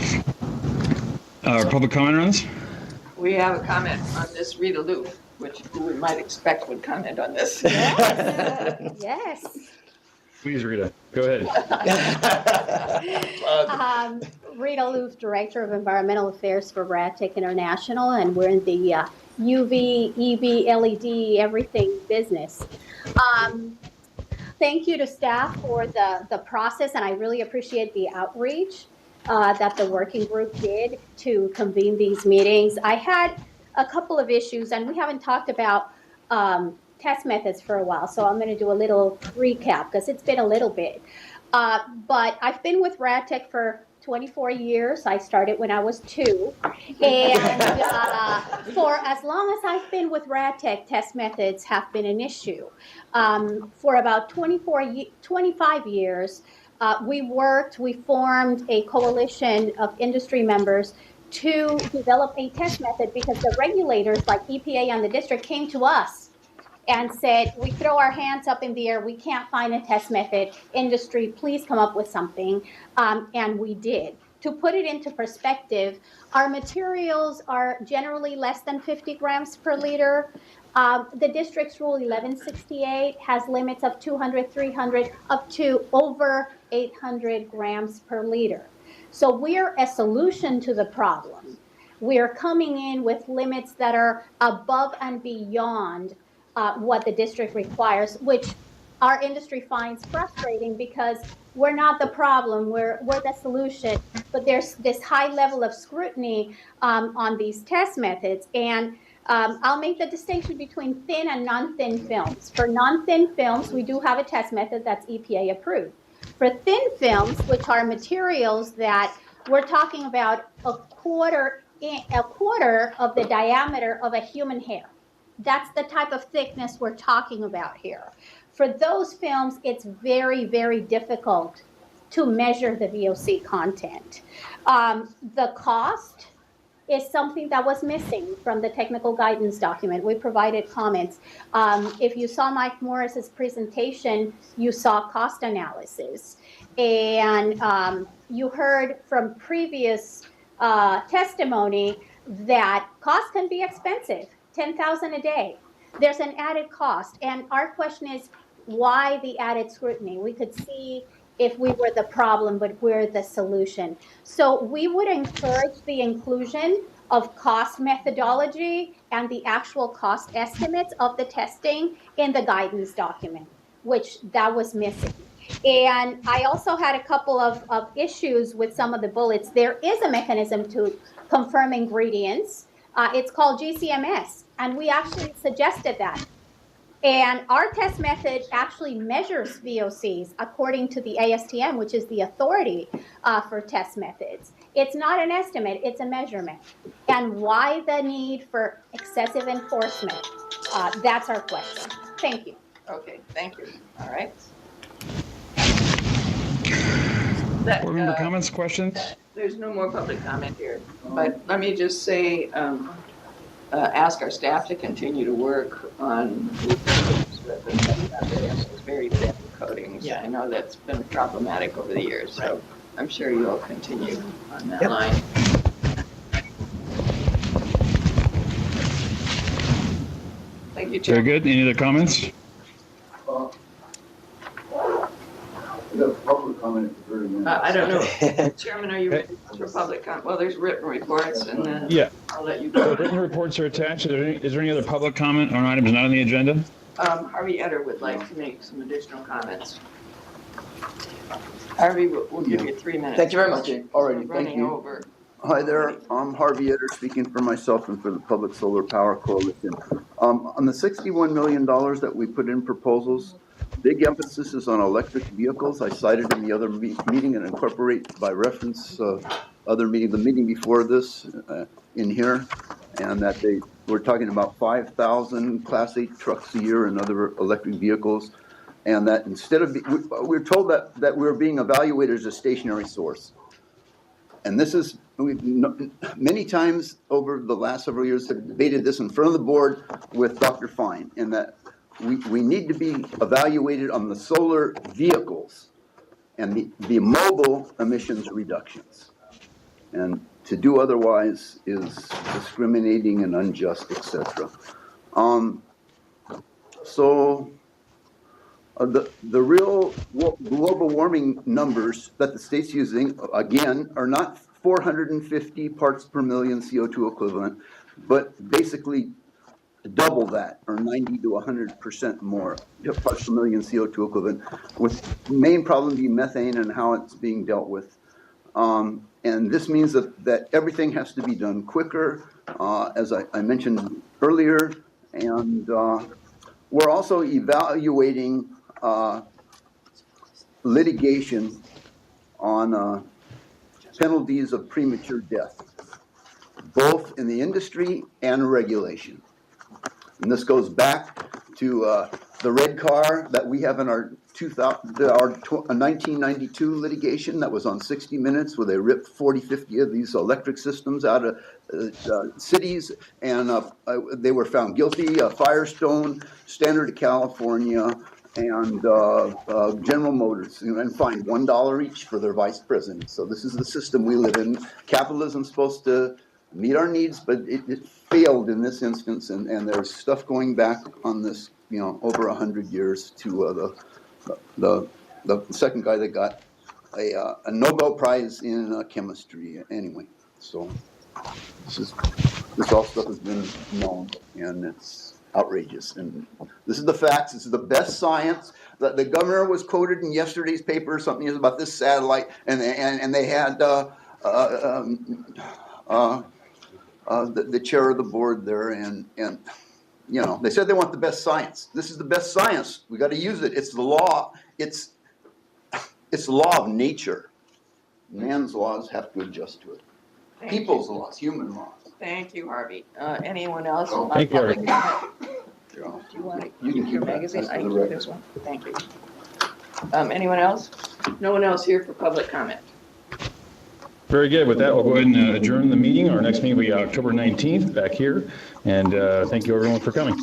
Public comment on this? We have a comment on this, Rita Loof, who we might expect would comment on this. Yes. Please, Rita, go ahead. Rita Loof, Director of Environmental Affairs for RADTech International, and we're in the UV, EV, LED, everything business. Thank you to staff for the process, and I really appreciate the outreach that the working group did to convene these meetings. I had a couple of issues, and we haven't talked about test methods for a while, so I'm going to do a little recap because it's been a little bit. But I've been with RADTech for 24 years. I started when I was 2. And for as long as I've been with RADTech, test methods have been an issue. For about 25 years, we formed a coalition of industry members to develop a test method because the regulators like EPA and the district came to us and said, we throw our hands up in the air, we can't find a test method. Industry, please come up with something. And we did. To put it into perspective, our materials are generally less than 50 grams per liter. The district's rule 1168 has limits of 200, 300, up to over 800 grams per liter. So we're a solution to the problem. We're coming in with limits that are above and beyond what the district requires, which our industry finds frustrating because we're not the problem, we're the solution. But there's this high level of scrutiny on these test methods. And I'll make the distinction between thin and non-thin films. For non-thin films, we do have a test method that's EPA approved. For thin films, which are materials that we're talking about a quarter of the diameter of a human hair. That's the type of thickness we're talking about here. For those films, it's very, very difficult to measure the VOC content. The cost is something that was missing from the technical guidance document. We provided comments. If you saw Mike Morris's presentation, you saw cost analysis. And you heard from previous testimony that costs can be expensive, $10,000 a day. There's an added cost. And our question is, why the added scrutiny? We could see if we were the problem, but we're the solution. So we would encourage the inclusion of cost methodology and the actual cost estimates of the testing in the guidance document, which that was missing. And I also had a couple of issues with some of the bullets. There is a mechanism to confirm ingredients. It's called GCMS, and we actually suggested that. And our test method actually measures VOCs according to the ASTM, which is the authority for test methods. It's not an estimate, it's a measurement. And why the need for excessive enforcement? That's our question. Thank you. Okay, thank you. All right. Board member comments, questions? There's no more public comment here, but let me just say, ask our staff to continue to work on very thin coatings. Yeah. I know that's been problematic over the years, so I'm sure you'll continue on that line. Thank you, Chair. Very good. Any other comments? Public comment at the very end. I don't know. Chairman, are you ready for public comment? Well, there's written reports, and then I'll let you So go. written reports are attached. Is there any other public comment on items not on the agenda? Harvey Eder would like to make some additional comments. Harvey, we'll give you 3 minutes. Thank you very much. Alrighty, thank Running you. over. Hi there, I'm Harvey Eder, speaking for myself and for the Public Solar Power Coalition. On the $61 million that we put in proposals, big emphasis is on electric vehicles. I cited in the other meeting and incorporate by reference the meeting before this in here, and that we're talking about 5,000 Class 8 trucks a year and other electric vehicles, and that instead of, we're told that we're being evaluated as a stationary source. And this is, we've many times over the last several years have debated this in front of the board with Dr. Fine, in that we need to be evaluated on the solar vehicles and the mobile emissions reductions. And to do otherwise is discriminating and unjust, etc. The real global warming numbers that the state's using, again, are not 450 parts per million CO2 equivalent, but basically double that, or 90 to 100% more parts per million CO2 equivalent, with the main problem being methane and how it's being dealt with. And this means that everything has to be done quicker, as I mentioned earlier, and we're also evaluating litigation on penalties of premature death, both in the industry and regulation. And this goes back to the red car that we have in our 1992 litigation that was on 60 Minutes, where they ripped 40, 50 of these electric systems out of cities, and they were found guilty. Firestone, Standard of California, and General Motors, and fined $1 each for their vice president. So this is the system we live in. Capitalism's supposed to meet our needs, but it failed in this instance, and there's stuff going back on this, over 100 years to the second guy that got a Nobel Prize in chemistry. Anyway, so this all stuff has been known, and it's outrageous. And this is the facts. This is the best science. The governor was quoted in yesterday's paper. Something about this satellite, and they had the chair of the board there, and they said they want the best science. This is the best science. We got to use it. It's the law. It's the law of nature. Man's laws have to adjust to it. People's laws, human laws. Thank you, Harvey. Anyone else? Thank you, Harvey. Do you want to keep your magazine? I can keep this one. Thank you. Anyone else? No one else here for public comment. Very good. With that, we'll go ahead and adjourn the meeting. Our next meeting will be October 19th back here. And thank you, everyone, for coming.